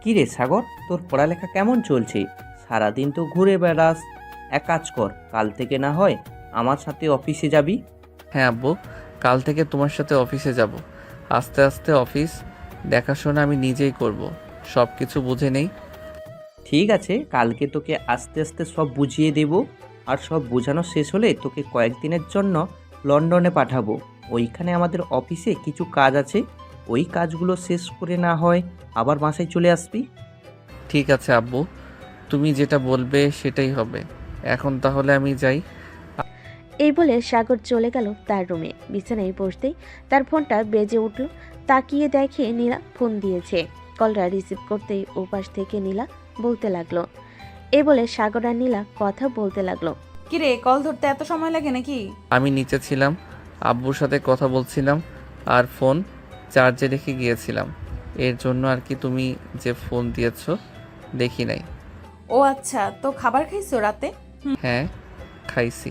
H: কি রে সাগর, তোর পড়ালেখা কেমন চলছে? সারাদিন তো ঘুরে বেড়াস। এক কাজ কর, কাল থেকে না হয় আমার সাথে অফিসে যাবি।
B: হ্যাঁ আব্বু, কাল থেকে তোমার সাথে অফিসে যাব। আস্তে আস্তে অফিস দেখাশোনা আমি নিজেই করব, সব কিছু বুঝে নেই।
H: ঠিক আছে, কালকে তোকে আস্তে আস্তে সব বুঝিয়ে দেব। আর সব বোঝানো শেষ হলে তোকে কয়েকদিনের জন্য লন্ডনে পাঠাবো। ওইখানে আমাদের অফিসে কিছু কাজ আছে, ওই কাজগুলো শেষ করে না হয় আবার বাসায় চলে আসবি।
B: ঠিক আছে আব্বু, তুমি যেটা বলবে সেটাই হবে। এখন তাহলে আমি যাই।
C: এই বলে সাগর চলে গেল তার রুমে। বিছানায় বসতেই তার ফোনটা বেজে উঠল। তাকিয়ে দেখে নীলা ফোন দিয়েছে। কলটা রিসিভ করতেই ওপাশ থেকে নীলা বলতে লাগলো। এই বলে সাগর আর নীলা কথা বলতে লাগলো।
A: কিরে, কল ধরতে এত সময় লাগে নাকি?
B: আমি নিচে ছিলাম, আব্বুর সাথে কথা বলছিলাম আর ফোন চার্জে রেখে গিয়েছিলাম। এর জন্য আর কি, তুমি যে ফোন দিয়েছো দেখি নাই।
A: ও আচ্ছা, তো খাবার খাইছো রাতে?
B: হ্যাঁ খাইছি,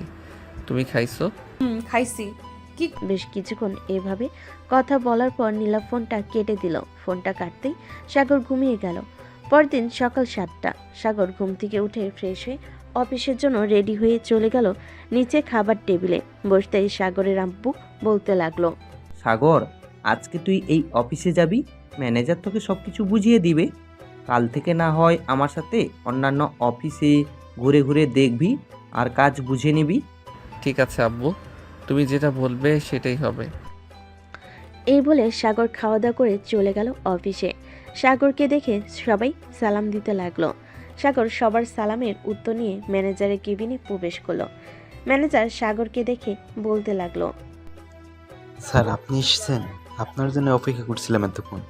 B: তুমি খাইছো?
A: খাইছি। কি
C: বেশ কিছুক্ষণ এভাবে কথা বলার পর নীলা ফোনটা কেটে দিল। ফোনটা কাটতেই সাগর ঘুমিয়ে গেল। পরদিন সকাল 7টা। সাগর ঘুম থেকে উঠে ফ্রেশ হয়ে অফিসের জন্য রেডি হয়ে চলে গেল নিচে খাবার টেবিলে। বসতেই সাগরের আব্বু বলতে লাগলো,
H: সাগর, আজকে তুই এই অফিসে যাবি, ম্যানেজার তোকে সব কিছু বুঝিয়ে দিবে। কাল থেকে না হয় আমার সাথে অন্যান্য অফিসে ঘুরে ঘুরে দেখবি আর কাজ বুঝে নিবি।
B: ঠিক আছে আব্বু, তুমি যেটা বলবে সেটাই হবে।
C: এই বলে সাগর খাওয়া দাওয়া করে চলে গেল অফিসে। সাগরকে দেখে সবাই সালাম দিতে লাগলো। সাগর সবার সালামের উত্তর নিয়ে ম্যানেজারের কেবিনে প্রবেশ করলো। ম্যানেজার সাগরকে দেখে বলতে লাগলো,
I: স্যার আপনি এসেছেন, আপনার জন্য অপেক্ষা করছিলাম এতক্ষণ।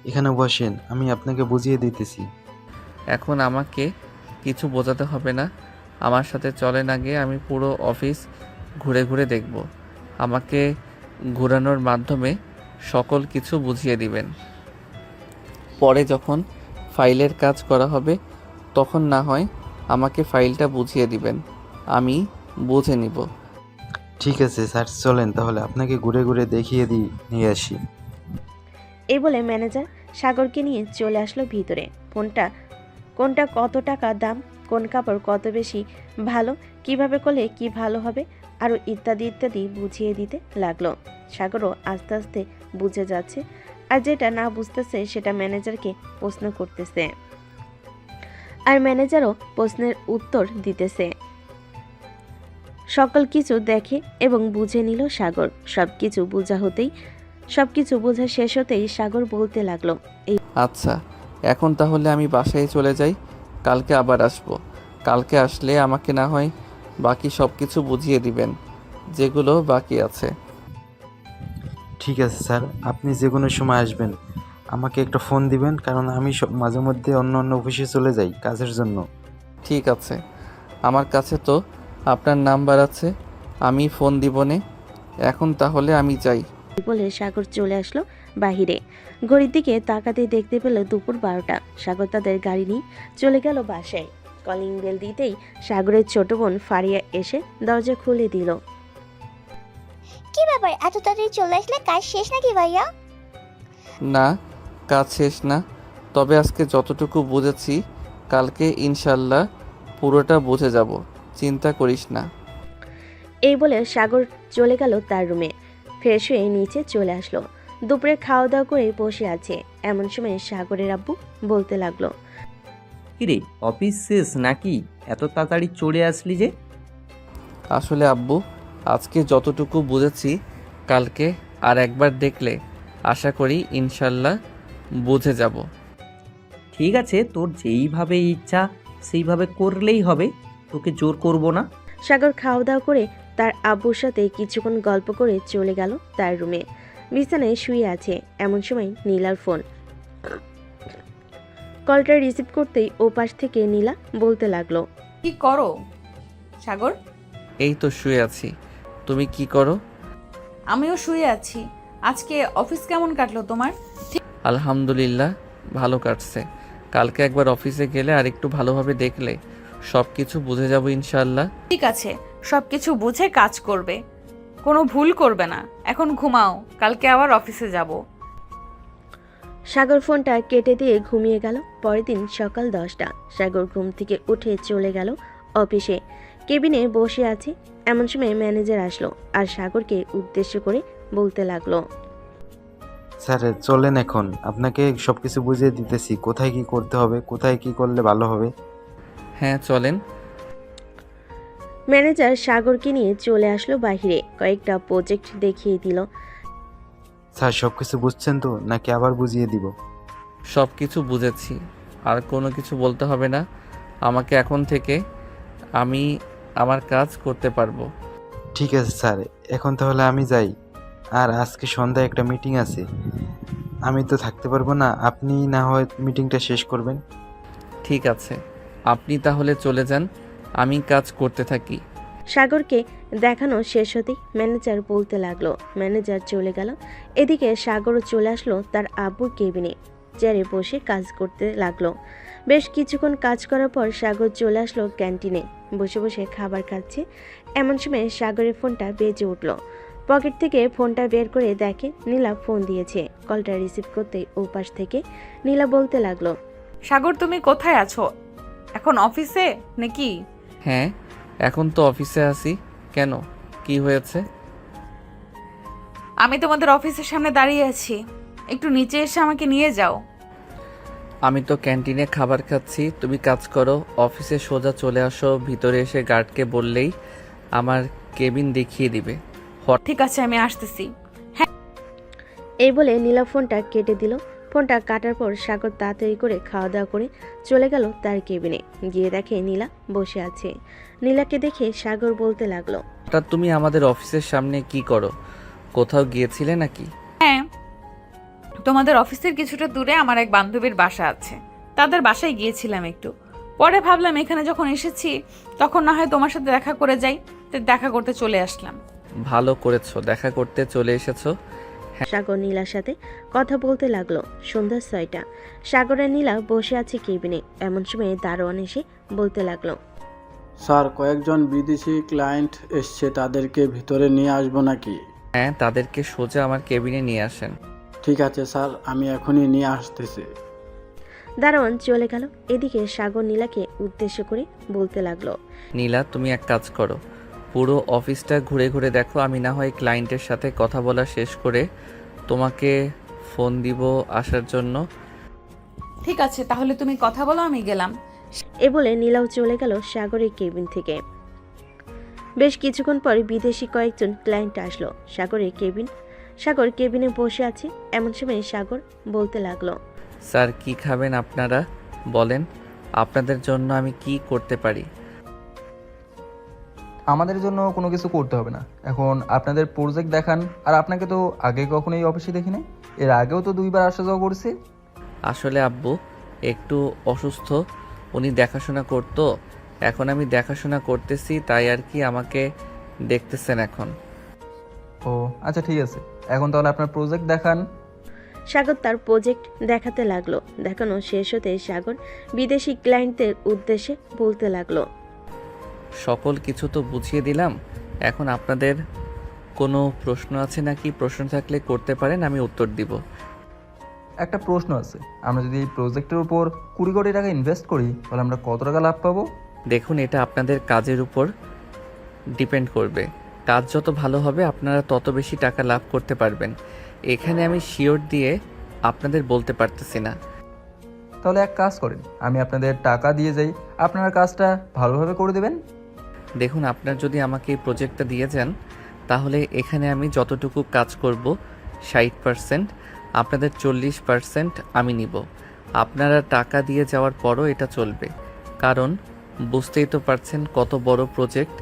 I: এখানে বসেন, আমি আপনাকে বুঝিয়ে দিতেছি।
B: এখন আমাকে কিছু বোঝাতে হবে না, আমার সাথে চলেন আগে, আমি পুরো অফিস ঘুরে ঘুরে দেখব। আমাকে ঘোরানোর মাধ্যমে সকল কিছু বুঝিয়ে দিবেন। পরে যখন ফাইলের কাজ করা হবে তখন না হয় আমাকে ফাইলটা বুঝিয়ে দিবেন, আমি বুঝে নিব।
I: ঠিক আছে স্যার, চলেন তাহলে আপনাকে ঘুরে ঘুরে দেখিয়ে নিয়ে আসি।
C: এই বলে ম্যানেজার সাগরকে নিয়ে চলে আসলো ভিতরে। কোনটা কত টাকা দাম, কোন কাপড় কত বেশি ভালো, কিভাবে করলে কি ভালো হবে, আরও ইত্যাদি ইত্যাদি বুঝিয়ে দিতে লাগলো। সাগরও আস্তে আস্তে বুঝে যাচ্ছে, আর যেটা না বুঝতেছে সেটা ম্যানেজারকে প্রশ্ন করতেছে, আর ম্যানেজারও প্রশ্নের উত্তর দিতেছে। সকল কিছু দেখে এবং বুঝে নিল সাগর। সবকিছু বোঝা শেষ হতেই সাগর বলতে লাগলো,
B: আচ্ছা, এখন তাহলে আমি বাসায় চলে যাই, কালকে আবার আসবো। কালকে আসলে আমাকে না হয় বাকি সব কিছু বুঝিয়ে দিবেন, যেগুলো বাকি আছে।
I: ঠিক আছে স্যার, আপনি যে কোনো সময় আসবেন, আমাকে একটা ফোন দিবেন, কারণ আমি মাঝে মধ্যে অন্য অন্য অফিসে চলে যাই কাজের জন্য।
B: ঠিক আছে, আমার কাছে তো আপনার নাম্বার আছে, আমি ফোন দিবনে। এখন তাহলে আমি যাই।
C: বলে সাগর চলে আসলো বাহিরে। ঘড়ির দিকে তাকাতে দেখতে পেল দুপুর 12টা। সাগর তাদের গাড়ি নিয়ে চলে গেল বাসায়। কলিং বেল দিতেই সাগরের ছোট বোন ফারিয়া এসে দরজা খুলে দিল।
E: কি ব্যাপার, এত তাড়াতাড়ি চলে আসলে? কাজ শেষ নাকি ভাইয়া?
B: না, কাজ শেষ না, তবে আজকে যতটুকু বুঝেছি কালকে ইনশাল্লাহ পুরোটা বুঝে যাব, চিন্তা করিস না।
C: এই বলে সাগর চলে গেল তার রুমে। ফ্রেশ হয়ে নিচে চলে আসলো। দুপুরে খাওয়া দাওয়া করে বসে আছে। এমন সময় সাগরের আব্বু বলতে লাগলো,
H: কিরে, অফিস শেষ নাকি? এত তাড়াতাড়ি চলে আসলি যে?
B: আসলে আব্বু, আজকে যতটুকু বুঝেছি কালকে আর একবার দেখলে আশা করি ইনশাল্লাহ বুঝে যাব।
H: ঠিক আছে, তোর যেইভাবে ইচ্ছা সেইভাবে করলেই হবে, তোকে জোর করব না।
C: সাগর খাওয়া দাওয়া করে তার আব্বুর সাথে কিছুক্ষণ গল্প করে চলে গেল তার রুমে। বিছানায় শুয়ে আছে। এমন সময় নীলার ফোন। কলটা রিসিভ করতেই ওপাশ থেকে নীলা বলতে লাগলো,
A: কি করো সাগর?
B: এই তো শুয়ে আছি, তুমি কি করো?
A: আমিও শুয়ে আছি। আজকে অফিস কেমন কাটলো তোমার?
B: আলহামদুলিল্লাহ, ভালো কাটছে। কালকে একবার অফিসে গেলে আর একটু ভালোভাবে দেখলে সব কিছু বুঝে যাব ইনশাল্লাহ।
A: ঠিক আছে, সবকিছু বুঝে কাজ করবে, কোনো ভুল করবে না। এখন ঘুমাও, কালকে আবার অফিসে যাব।
C: সাগর ফোনটা কেটে দিয়ে ঘুমিয়ে গেল। পরের দিন সকাল 10টা। সাগর ঘুম থেকে উঠে চলে গেল অফিসে। কেবিনে বসে আছে। এমন সময় ম্যানেজার আসলো আর সাগরকে উদ্দেশ্য করে বলতে লাগলো,
I: স্যার চলেন, এখন আপনাকে সব কিছু বুঝিয়ে দিতেছি, কোথায় কি করতে হবে, কোথায় কি করলে ভালো হবে।
B: হ্যাঁ চলেন।
C: ম্যানেজার সাগরকে নিয়ে চলে আসলো বাহিরে। কয়েকটা প্রজেক্ট দেখিয়ে দিল।
I: স্যার সব কিছু বুঝছেন তো, নাকি আবার বুঝিয়ে দিব?
B: সব কিছু বুঝেছি, আর কোনো কিছু বলতে হবে না আমাকে। এখন থেকে আমি আমার কাজ করতে পারবো।
I: ঠিক আছে স্যার, এখন তাহলে আমি যাই। আর আজকে সন্ধ্যায় একটা মিটিং আছে, আমি তো থাকতে পারবো না, আপনি না হয় মিটিংটা শেষ করবেন।
B: ঠিক আছে, আপনি তাহলে চলে যান, আমি কাজ করতে থাকি।
C: সাগরকে দেখানো শেষ হতেই ম্যানেজার বলতে লাগলো। ম্যানেজার চলে গেল। এদিকে সাগরও চলে আসলো তার আব্বুর কেবিনে। চেয়ারে বসে কাজ করতে লাগলো। বেশ কিছুক্ষণ কাজ করার পর সাগর চলে আসলো ক্যান্টিনে। বসে বসে খাবার খাচ্ছে। এমন সময় সাগরের ফোনটা বেজে উঠল। পকেট থেকে ফোনটা বের করে দেখে নীলা ফোন দিয়েছে। কলটা রিসিভ করতেই ওপাশ থেকে নীলা বলতে লাগলো,
A: সাগর, তুমি কোথায় আছো? এখন অফিসে নাকি?
B: হ্যাঁ, এখন তো অফিসে আছি। কেন, কি হয়েছে?
A: আমি তোমাদের অফিসের সামনে দাঁড়িয়ে আছি, একটু নিচে এসে আমাকে নিয়ে যাও।
B: আমি তো ক্যান্টিনে খাবার খাচ্ছি, তুমি কাজ করো। অফিসে সোজা চলে আসো, ভিতরে এসে গার্ডকে বললেই আমার কেবিন দেখিয়ে দিবে।
A: ঠিক আছে, আমি আসতেছি।
C: এই বলে নীলা ফোনটা কেটে দিল। ফোনটা কাটার পর সাগর তাড়াতাড়ি করে খাওয়া দাওয়া করে চলে গেল তার কেবিনে। গিয়ে দেখে নীলা বসে আছে। নীলাকে দেখে সাগর বলতে লাগলো,
B: হঠাৎ তুমি আমাদের অফিসের সামনে কি করো? কোথাও গিয়েছিলে নাকি?
A: হ্যাঁ, তোমাদের অফিসের কিছুটা দূরে আমার এক বান্ধবীর বাসা আছে, তাদের বাসায় গিয়েছিলাম একটু। পরে ভাবলাম এখানে যখন এসেছি তখন না হয় তোমার সাথে দেখা করে যাই, তো দেখা করতে চলে আসলাম।
B: ভালো করেছো, দেখা করতে চলে এসেছো।
C: সাগর নীলার সাথে কথা বলতে লাগলো। সন্ধ্যা 6টা। সাগর আর নীলা বসে আছে কেবিনে। এমন সময় দারোয়ান এসে বলতে লাগলো,
J: স্যার, কয়েকজন বিদেশি ক্লায়েন্ট এসছে, তাদেরকে ভিতরে নিয়ে আসবো নাকি?
B: হ্যাঁ, তাদেরকে সোজা আমার কেবিনে নিয়ে আসেন।
J: ঠিক আছে স্যার, আমি এখনই নিয়ে আসতেছি।
C: দারোয়ান চলে গেল। এদিকে সাগর নীলাকে উদ্দেশ্য করে বলতে লাগলো,
B: নীলা, তুমি এক কাজ করো, পুরো অফিসটা ঘুরে ঘুরে দেখো, আমি না হয় ক্লায়েন্টের সাথে কথা বলা শেষ করে তোমাকে ফোন দিব আসার জন্য।
A: ঠিক আছে, তাহলে তুমি কথা বলো, আমি গেলাম।
C: এ বলে নীলাও চলে গেল সাগরের কেবিন থেকে। বেশ কিছুক্ষণ পরে বিদেশি কয়েকজন ক্লায়েন্ট আসলো সাগর কেবিনে বসে আছে। এমন সময় সাগর বলতে লাগলো,
B: স্যার কি খাবেন আপনারা বলেন, আপনাদের জন্য আমি কি করতে পারি?
K: আমাদের জন্য কোনো কিছু করতে হবে না, এখন আপনাদের প্রজেক্ট দেখান। আর আপনাকে তো আগে কখনো এই অফিসে দেখিনি, এর আগেও তো 2বার আসা যাওয়া করছে।
B: আসলে আব্বু একটু অসুস্থ, উনি দেখাশোনা করতো, এখন আমি দেখাশোনা করতেছি, তাই আর কি আমাকে দেখতেছেন এখন।
K: ও আচ্ছা ঠিক আছে, এখন তাহলে আপনার প্রজেক্ট দেখান।
C: সাগর তার প্রজেক্ট দেখাতে লাগলো। দেখানো শেষ হতে সাগর বিদেশি ক্লায়েন্টদের উদ্দেশ্যে বলতে লাগলো,
B: সকল কিছু তো বুঝিয়ে দিলাম, এখন আপনাদের কোনো প্রশ্ন আছে নাকি? প্রশ্ন থাকলে করতে পারেন, আমি উত্তর দিব।
K: একটা প্রশ্ন আছে, আমরা যদি এই প্রজেক্টের উপর 20 কোটি টাকা ইনভেস্ট করি তাহলে আমরা কত টাকা লাভ পাবো?
B: দেখুন, এটা আপনাদের কাজের উপর ডিপেন্ড করবে, কাজ যত ভালো হবে আপনারা তত বেশি টাকা লাভ করতে পারবেন। এখানে আমি শিওর দিয়ে আপনাদের বলতে পারতেছি না।
K: তাহলে এক কাজ করেন, আমি আপনাদের টাকা দিয়ে যাই, আপনারা কাজটা ভালোভাবে করে দেবেন।
B: দেখুন, আপনার যদি আমাকে এই প্রজেক্টটা দিয়ে যান তাহলে এখানে আমি যতটুকু কাজ করব 60%, আপনাদের 40% আমি নিব। আপনারা টাকা দিয়ে যাওয়ার পরও এটা চলবে, কারণ বুঝতেই তো পারছেন কত বড় প্রজেক্ট।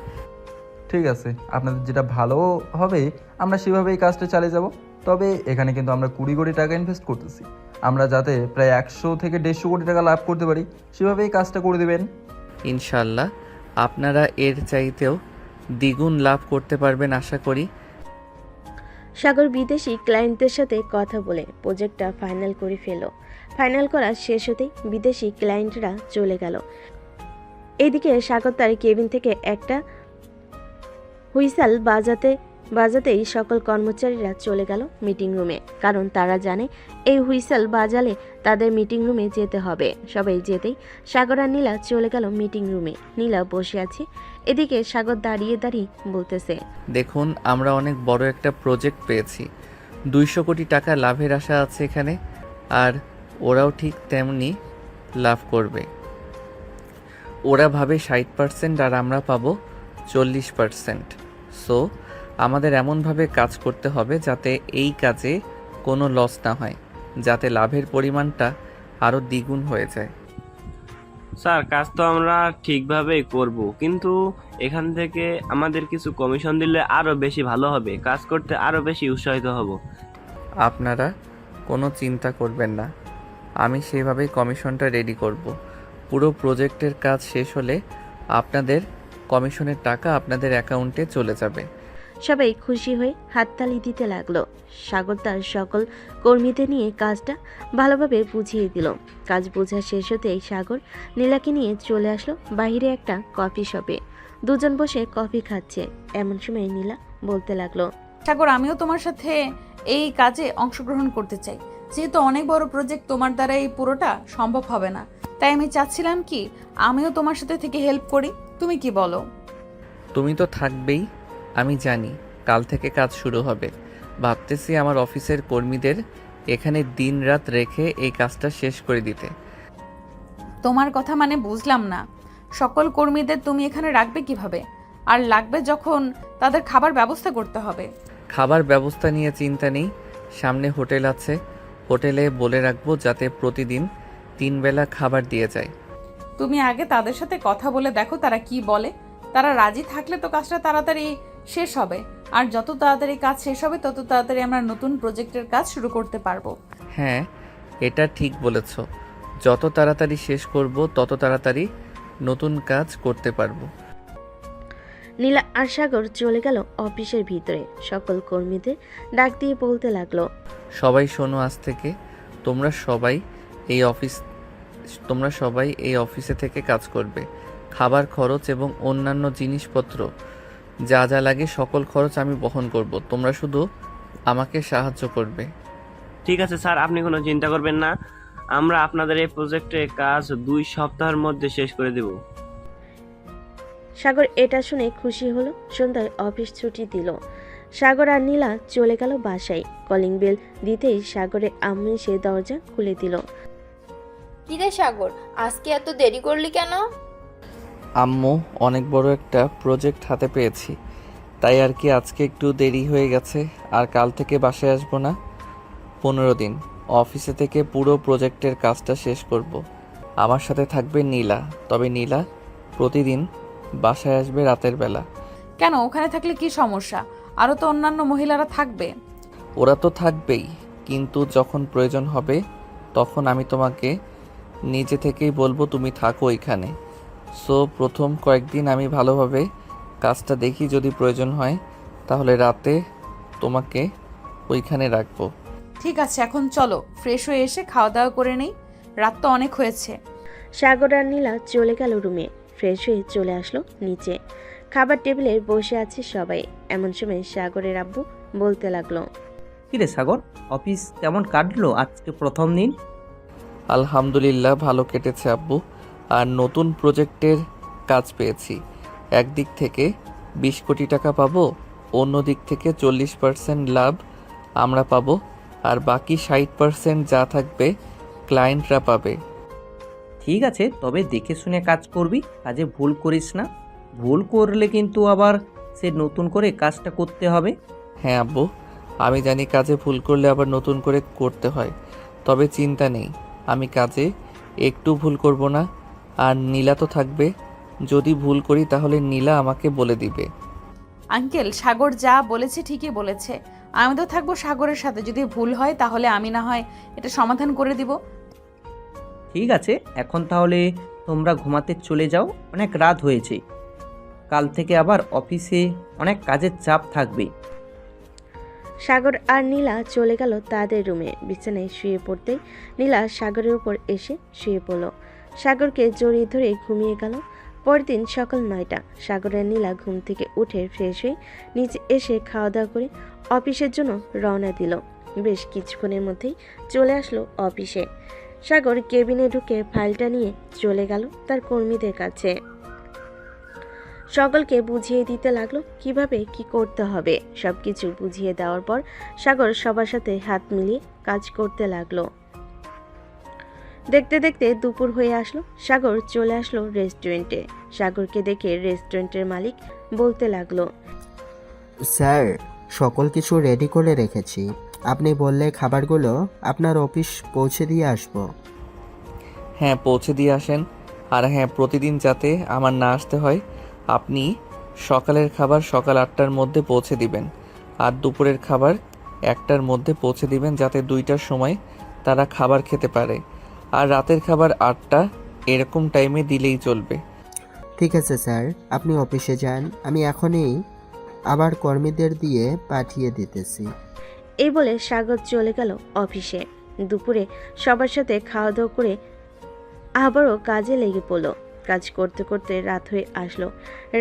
K: ঠিক আছে, আপনাদের যেটা ভালো হবে আমরা সেভাবেই কাজটা চালিয়ে যাব। তবে এখানে কিন্তু আমরা 20 কোটি টাকা ইনভেস্ট করতেছি, আমরা যাতে প্রায় 100 থেকে 150 কোটি টাকা লাভ করতে পারি সেভাবেই কাজটা করে দেবেন।
B: ইনশাল্লাহ আপনারা এর চাইতেও দ্বিগুণ লাভ করতে পারবেন আশা করি।
C: সাগর বিদেশি ক্লায়েন্টদের সাথে কথা বলে প্রজেক্টটা ফাইনাল করে ফাইনাল করা শেষ হতেই বিদেশি ক্লায়েন্টরা চলে গেল। এইদিকে সাগর তার কেবিন থেকে একটা হুইসেল বাজাতেই সকল কর্মচারীরা চলে গেল মিটিং রুমে, কারণ তারা জানে এই হুইসেল বাজালে তাদের মিটিং রুমে যেতে হবে। সবাই যেতেই সাগর আর নীলা চলে গেল মিটিং রুমে। নীলা বসে আছে, এদিকে সাগর দাঁড়িয়ে বলতেছে,
B: দেখুন, আমরা অনেক বড় একটা প্রজেক্ট পেয়েছি, 200 কোটি টাকা লাভের আশা আছে এখানে, আর ওরাও ঠিক তেমনি লাভ করবে। ওরা ভাবে 60% আর আমরা পাবো 40%। সো আমাদের এমনভাবে কাজ করতে হবে যাতে এই কাজে কোনো লস না হয়, যাতে লাভের পরিমাণটা আরও দ্বিগুণ হয়ে যায়।
L: স্যার কাজ তো আমরা ঠিকভাবেই করব, কিন্তু এখান থেকে আমাদের কিছু কমিশন দিলে আরও বেশি ভালো হবে, কাজ করতে আরও বেশি উৎসাহিত হব।
B: আপনারা কোনো চিন্তা করবেন না, আমি সেভাবেই কমিশনটা রেডি করব। পুরো প্রজেক্টের কাজ শেষ হলে আপনাদের কমিশনের টাকা আপনাদের অ্যাকাউন্টে চলে যাবে।
C: সবাই খুশি হয়ে হাততালি দিতে লাগলো। সাগর তার সকল কর্মীদের নিয়ে কাজটা ভালোভাবে বুঝিয়ে দিল। কাজ বোঝা শেষ হতেই সাগর নীলাকে নিয়ে চলে আসলো বাইরে একটা কফি শপে। দুজন বসে কফি খাচ্ছে। এমন সময় নীলা বলতে লাগলো,
A: সাগর, আমিও তোমার সাথে এই কাজে অংশগ্রহণ করতে চাই, যেহেতু অনেক বড় প্রজেক্ট, তোমার দ্বারা এই পুরোটা সম্ভব হবে না, তাই আমি চাচ্ছিলাম কি আমিও তোমার সাথে থেকে হেল্প করি, তুমি কি বলো?
B: তুমি তো থাকবেই, আমি জানি কাল থেকে কাজ শুরু হবে। ভাবতেছি আমার অফিসের কর্মীদের এখানে দিন রাত রেখে এই কাজটা শেষ করে দিতে।
A: তোমার কথা মানে বুঝলাম না, সকল কর্মীদের তুমি এখানে রাখবে কিভাবে? আর লাগবে যখন তাদের খাবার ব্যবস্থা করতে হবে।
B: খাবার ব্যবস্থা নিয়ে চিন্তা নেই, সামনে হোটেল আছে, হোটেলে বলে রাখবো যাতে প্রতিদিন 3 বেলা খাবার দিয়ে যায়।
A: তুমি আগে তাদের সাথে কথা বলে দেখো তারা কি বলে। তারা রাজি থাকলে তো কাজটা তাড়াতাড়ি শেষ হবে, আর যত তাড়াতাড়ি কাজ শেষ হবে তত তাড়াতাড়ি আমরা নতুন প্রজেক্টের কাজ শুরু করতে পারবো।
B: হ্যাঁ, এটা ঠিক বলেছ, যত তাড়াতাড়ি শেষ করব তত তাড়াতাড়ি নতুন কাজ করতে পারবো।
C: নীলা আর সাগর চলে গেল অফিসের ভিতরে। সকল কর্মীদের ডাক দিয়ে বলতে লাগলো,
B: সবাই শোনো, আজ থেকে তোমরা সবাই এই অফিসে থেকে কাজ করবে। খাবার খরচ এবং অন্যান্য জিনিসপত্র যা যা লাগে সকল খরচ আমি বহন করব, তোমরা শুধু আমাকে সাহায্য করবে।
L: ঠিক আছে স্যার, আপনি কোনো চিন্তা করবেন না, আমরা আপনাদের এই প্রজেক্টে কাজ 2 সপ্তাহের মধ্যে শেষ করে দেব।
C: সাগর এটা শুনে খুশি হলো। সন্ধ্যায় অফিস ছুটি দিল। সাগর আর নীলা চলে গেল বাসায়। কলিং বেল দিতেই সাগরের আম্মু এসে দরজা খুলে দিল।
D: কিরে সাগর, আজকে এত দেরি করলি কেন?
B: আম্মু, অনেক বড় একটা প্রজেক্ট হাতে পেয়েছি, তাই আর কি আজকে একটু দেরি হয়ে গেছে। আর কাল থেকে বাসায় আসবো না, 15 দিন অফিসে থেকে পুরো প্রজেক্টের কাজটা শেষ করব। আমার সাথে থাকবে নীলা, তবে নীলা প্রতিদিন বাসায় আসবে রাতের বেলা।
A: কেন, ওখানে থাকলে কি সমস্যা? আরও তো অন্যান্য মহিলারা থাকবে।
B: ওরা তো থাকবেই, কিন্তু যখন প্রয়োজন হবে তখন আমি তোমাকে নিজে থেকেই বলবো তুমি থাকো এখানে। সো প্রথম কয়েকদিন আমি ভালোভাবে কাজটা দেখি, যদি প্রয়োজন হয় তাহলে রাতে তোমাকে ওইখানে রাখবো।
A: ঠিক আছে, এখন চলো ফ্রেশ হয়ে এসে খাওয়া দাওয়া করে নেই, রাত তো অনেক হয়েছে।
C: সাগর আর নীলা চলে গেল রুমে। ফ্রেশ হয়ে চলে আসলো নিচে। খাবার টেবিলে বসে আছে সবাই। এমন সময় সাগরের আব্বু বলতে লাগলো,
H: কিরে সাগর, অফিস কেমন কাটলো আজকে প্রথম দিন?
B: আলহামদুলিল্লাহ ভালো কেটেছে আব্বু। আর নতুন প্রজেক্টের কাজ পেয়েছি। একদিক থেকে 20 কোটি টাকা পাবো, অন্য দিক থেকে 40% লাভ আমরা পাবো, আর বাকি 60% যা থাকবে ক্লায়েন্টরা পাবে।
H: ঠিক আছে, তবে দেখে শুনে কাজ করবি, কাজে ভুল করিস না। ভুল করলে কিন্তু আবার সে নতুন করে কাজটা করতে হবে।
B: হ্যাঁ আব্বু, আমি জানি কাজে ভুল করলে আবার নতুন করে করতে হয়, তবে চিন্তা নেই, আমি কাজে একটু ভুল করব না। আর নীলা তো থাকবে, যদি ভুল করি তাহলে নীলা আমাকে বলে দিবে।
A: আঙ্কেল, সাগর যা বলেছে ঠিকই বলেছে। আমি তো থাকবো সাগরের সাথে, যদি ভুল হয় তাহলে আমি না হয় এটা সমাধান করে দিব।
H: ঠিক আছে, এখন তাহলে তোমরা ঘুমাতে চলে যাও, অনেক রাত হয়েছে। কাল থেকে আবার অফিসে অনেক কাজের চাপ থাকবে।
C: সাগর আর নীলা চলে গেল তাদের রুমে। বিছানায় শুয়ে পড়তেই নীলা সাগরের উপর এসে শুয়ে পড়ল। সাগরকে জড়িয়ে ধরে ঘুমিয়ে গেল। পরদিন সকাল 9টা। সাগর আর নীলা ঘুম থেকে উঠে ফ্রেশ হয়ে নিচে এসে খাওয়া দাওয়া করে অফিসের জন্য রওনা দিল। বেশ কিছুক্ষণের মধ্যেই চলে আসলো অফিসে। সাগর কেবিনে ঢুকে ফাইলটা নিয়ে চলে গেল তার কর্মীদের কাছে। সকলকে বুঝিয়ে দিতে লাগলো কিভাবে কি করতে হবে। সবকিছু বুঝিয়ে দেওয়ার পর সাগর সবার সাথে হাত মিলিয়ে কাজ করতে লাগলো। দেখতে দেখতে দুপুর হয়ে আসলো। সাগর চলে আসলো রেস্টুরেন্টে। সাগরকে দেখে রেস্টুরেন্টের মালিক বলতে লাগলো,
M: স্যার, সকল কিছু রেডি করে রেখেছি। আপনি বললে খাবারগুলো আপনার অফিস পৌঁছে দিয়ে আসবো।
B: হ্যাঁ, পৌঁছে দিয়ে আসেন। আর হ্যাঁ, প্রতিদিন যাতে আমার না আসতে হয়, আপনি সকালের খাবার সকাল 8টার মধ্যে পৌঁছে দিবেন, আর দুপুরের খাবার 1টার মধ্যে পৌঁছে দিবেন, যাতে 2টার সময় তারা খাবার খেতে পারে। আর রাতের খাবার 8টা, এরকম টাইমে দিলেই চলবে।
M: ঠিক আছে স্যার, আপনি অফিসে যান, আমি এখনই আবার কর্মীদের দিয়ে পাঠিয়ে দিতেছি।
C: এই বলে সাগর চলে গেল অফিসে। দুপুরে সবার সাথে খাওয়া দাওয়া করে আবারও কাজে লেগে পড়ল। কাজ করতে করতে রাত হয়ে আসলো।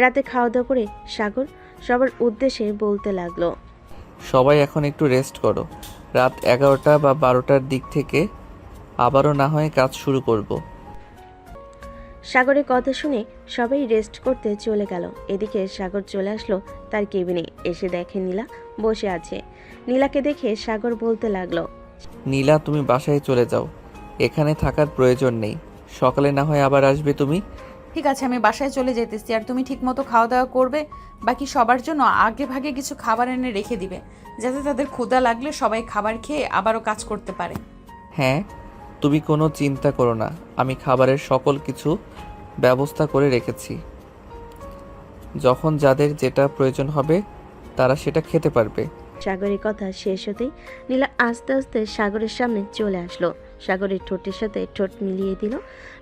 C: রাতে খাওয়া দাওয়া করে সাগর সবার উদ্দেশ্যে বলতে লাগলো,
B: সবাই এখন একটু রেস্ট করো, রাত 11টা বা 12টার দিক থেকে আবারও না হয় কাজ শুরু করব।
C: সাগরের কথা শুনে সবাই রেস্ট করতে চলে গেল। এদিকে সাগর চলে আসলো তার কেবিনে। এসে দেখে নীলা বসে আছে। নীলাকে দেখে সাগর বলতে লাগলো,
B: নীলা, তুমি বাসায় চলে যাও, এখানে থাকার প্রয়োজন নেই, সকালে না হয় আবার আসবে তুমি।
A: ঠিক আছে, আমি বাসায় চলে যেতেছি। আর তুমি ঠিক মতো খাওয়া দাওয়া করবে। বাকি সবার জন্য আগে ভাগে কিছু খাবার এনে রেখে দিবে, যাতে তাদের ক্ষুধা লাগলে সবাই খাবার খেয়ে আবারও কাজ করতে পারে।
B: হ্যাঁ, তুমি কোনো চিন্তা করো না, আমি খাবারের সকল কিছু ব্যবস্থা করে রেখেছি। যখন যাদের যেটা প্রয়োজন হবে তারা সেটা খেতে পারবে।
C: সাগরের কথা শেষ হতেই নীলা আস্তে আস্তে সাগরের সামনে চলে আসলো। সাগরের ঠোঁটের সাথে ঠোঁট মিলিয়ে দিল।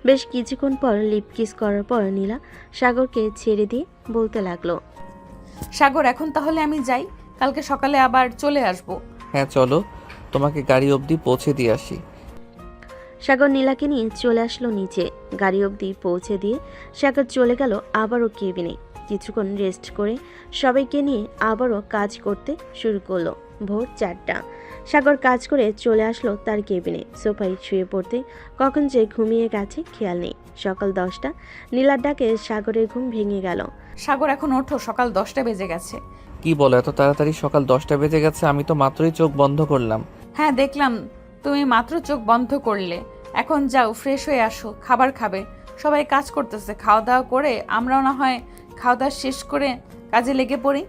C: বেশ কিছুক্ষণ পর লিপ কিস করার পর নীলা সাগরকে ছেড়ে দিয়ে বলতে লাগলো,
A: সাগর, এখন তাহলে আমি যাই, কালকে সকালে আবার চলে আসব।
B: হ্যাঁ চলো, তোমাকে গাড়ি অবধি পৌঁছে দিয়ে আসি।
C: সাগর নীলাকে নিয়ে চলে আসলো নিচে। গাড়ি অবধি পৌঁছে দিয়ে সাগর চলে গেল আবারও কেবিনে। কিছুক্ষণ রেস্ট করে সবাইকে নিয়ে আবারও কাজ করতে শুরু করলো। ভোর 4টা। সাগর কাজ করে চলে আসলো তার কেবিনে। সোফায় শুয়ে পড়তে কখন যে ঘুমিয়ে গেছে খেয়াল নেই। সকাল 10টা। নীলার ডাকে সাগরের ঘুম ভেঙে গেল।
A: সাগর এখন ওঠো, সকাল 10টা বেজে গেছে।
B: কি বলো, এত তাড়াতাড়ি সকাল 10টা বেজে গেছে? আমি তো মাত্রই চোখ বন্ধ করলাম।
A: হ্যাঁ দেখলাম, তুমি মাত্র চোখ বন্ধ করলে। এখন যাও, ফ্রেশ হয়ে আসো, খাবার খাবে। সবাই কাজ করতেছে, খাওয়া দাওয়া করে আমরাও না হয় খাওয়া দাওয়া শেষ করে কাজে লেগে পড়ি।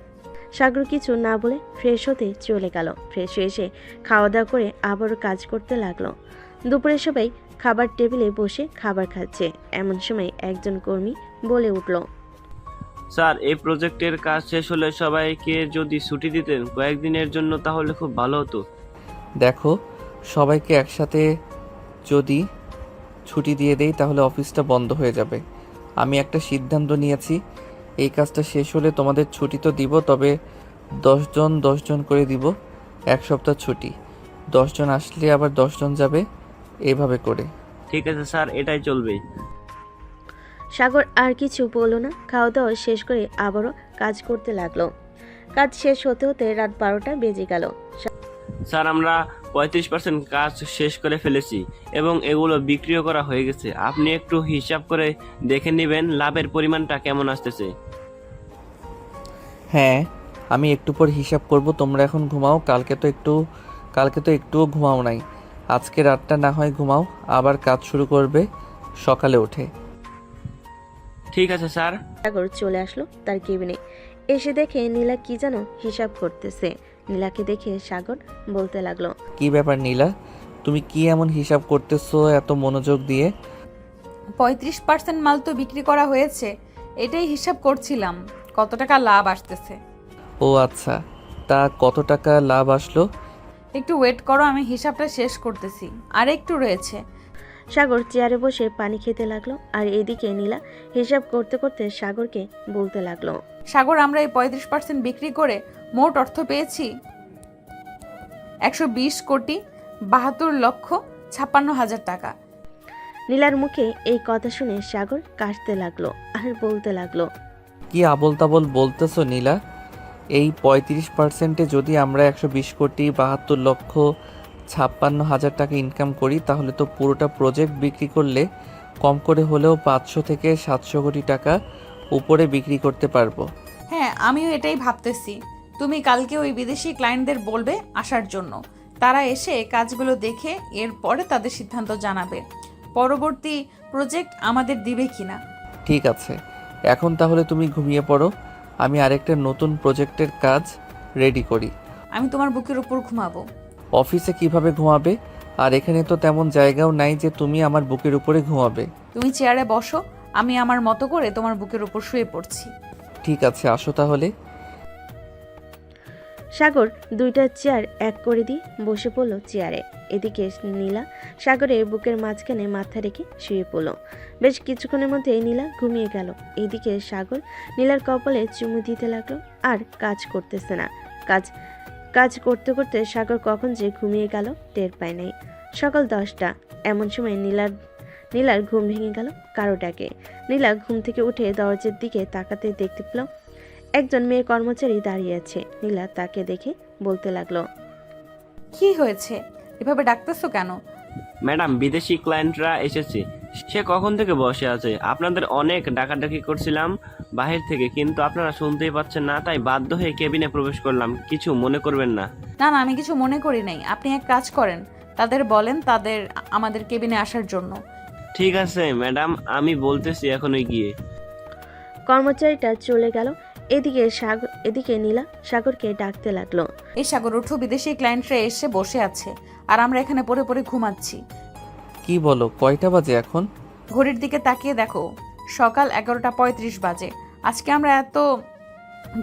C: সাগর কিছু না বলে ফ্রেশ হতে চলে গেল। ফ্রেশ হয়ে এসে খাওয়া দাওয়া করে আবারও কাজ করতে লাগলো। দুপুরে সবাই খাবার টেবিলে বসে খাবার খাচ্ছে। এমন সময় একজন কর্মী বলে উঠল,
L: স্যার, এই প্রজেক্টের কাজ শেষ হলে সবাইকে যদি ছুটি দিতেন কয়েকদিনের জন্য তাহলে খুব ভালো হতো।
B: দেখো, সবাইকে একসাথে যদি ছুটি দিয়ে দেই তাহলে অফিসটা বন্ধ হয়ে যাবে। আমি একটা সিদ্ধান্ত নিয়েছি, এই কাজটা শেষ হলে তোমাদের ছুটি তো দিব, তবে 10 জন 10 জন করে দিব। 1 সপ্তাহ ছুটি, 10 জন আসলে আবার 10 জন যাবে, এইভাবে করে।
L: ঠিক আছে স্যার, এটাই চলবে।
C: সাগর আর কিছু বলল না। খাওয়া দাওয়া শেষ করে আবারও কাজ করতে লাগলো। কাজ শেষ হতে হতে রাত 12টা বেজে গেল।
L: স্যার, আমরা 35% কাজ শেষ করে ফেলেছি এবং এগুলো বিক্রিও করা হয়ে গেছে। আপনি একটু হিসাব করে দেখে নেবেন লাভের পরিমাণটা কেমন আসতেছে।
B: হ্যাঁ, আমি একটু পর হিসাব করব। তোমরা এখন ঘুমাও। কালকে তো একটুও ঘুমাও নাই। আজকে রাতটা না হয় ঘুমাও, আবার কাজ শুরু করবে সকালে উঠে।
L: ঠিক আছে স্যার।
C: সাগর চলে আসলো তার কেবিনে। এসে দেখে নীলা কি যেন হিসাব করতেছে। নীলাকে দেখে সাগর বলতে লাগলো,
B: কি ব্যাপার নীলা, তুমি কি এমন হিসাব করতেছো এত মনোযোগ দিয়ে?
A: 35% মাল তো বিক্রি করা হয়েছে, এটাই হিসাব করছিলাম কত টাকা লাভ আসতেছে।
B: ও আচ্ছা, তা কত টাকা লাভ আসলো?
A: একটু ওয়েট করো, আমি হিসাবটা শেষ করতেছি, আর একটু রয়েছে।
C: সাগর চেয়ারে বসে পানি খেতে লাগলো। আর এদিকে নীলা হিসাব করতে করতে সাগরকে বলতে লাগলো,
A: সাগর, আমরা এই 35% বিক্রি করে মোট অর্থ পেয়েছি 120,72,56,000 টাকা।
C: নীলার মুখে এই কথা শুনে সাগর কাশতে লাগলো আর বলতে লাগলো,
B: কি আবল তাবল বলতেছো নীলা? এই 35%-এ যদি আমরা 120,72,56,000 টাকা ইনকাম করি তাহলে তো পুরোটা প্রজেক্ট বিক্রি করলে কম করে হলেও 500 থেকে 700 কোটি টাকা উপরে বিক্রি করতে পারবো।
A: হ্যাঁ, আমিও এটাই ভাবতেছি। তুমি কালকে ওই বিদেশি ক্লায়েন্টদের বলবে আসার জন্য। তারা এসে কাজগুলো দেখে এরপরে তাদের সিদ্ধান্ত জানাবে পরবর্তী প্রজেক্ট আমাদের দিবে কিনা।
B: ঠিক আছে, এখন তাহলে তুমি ঘুমিয়ে পড়ো, আমি আরেকটা নতুন প্রজেক্টের কাজ রেডি করি।
A: আমি তোমার বুকের উপর ঘুমাবো।
B: অফিসে কিভাবে ঘুমাবে? আর এখানে তো তেমন জায়গাও নাই যে তুমি আমার বুকের উপরে ঘুমাবে।
A: তুমি চেয়ারে বসো, আমি আমার মতো করে তোমার বুকের উপর শুয়ে পড়ছি।
B: ঠিক আছে, আসো তাহলে।
C: সাগর 2টা চেয়ার এক করে দিয়ে বসে পড়লো চেয়ারে। এদিকে নীলা সাগরের বুকের মাঝখানে মাথা রেখে শুয়ে পড়লো। বেশ কিছুক্ষণের মধ্যে নীলা ঘুমিয়ে গেল। এদিকে সাগর নীলার কপালে চুমু দিতে লাগলো আর কাজ করতেছে না। কাজ করতে করতে সাগর কখন যে ঘুমিয়ে গেল টের পায় নাই। সকাল 10টা। এমন সময় নীলার ঘুম ভেঙে গেল কারো ডাকে। নীলা ঘুম থেকে উঠে দরজার দিকে তাকাতে দেখতে পেল একজন মেয়ে কর্মচারী দাঁড়িয়ে আছে। নীলা তাকে দেখে বলতে লাগলো,
A: কি হয়েছে, এভাবে ডাকতেছো কেন?
L: ম্যাডাম, বিদেশি ক্লায়েন্টরা এসেছে। সে কখন থেকে বসে আছে। আপনাদের অনেক ডাকাডাকি করছিলাম বাহির থেকে, কিন্তু আপনারা শুনতেই পাচ্ছেন না, তাই বাধ্য হয়ে কেবিনে প্রবেশ করলাম। কিছু মনে করবেন না।
A: না না, আমি কিছু মনে করি নাই। আপনি এক কাজ করেন, তাদের বলেন আমাদের কেবিনে আসার জন্য।
L: ঠিক আছে ম্যাডাম, আমি বলতেছি এখনই গিয়ে।
C: কর্মচারীটা চলে গেল। এদিকে নীলা সাগরকে ডাকতে লাগলো,
A: এই সাগর, ওঠো, বিদেশি ক্লায়েন্টরা এসে বসে আছে আর আমরা এখানে পড়ে পড়ে ঘুমাচ্ছি।
B: কি বলো, কয়টা বাজে এখন?
A: ঘড়ির দিকে তাকিয়ে দেখো, সকাল 11:35 বাজে। আজকে আমরা এত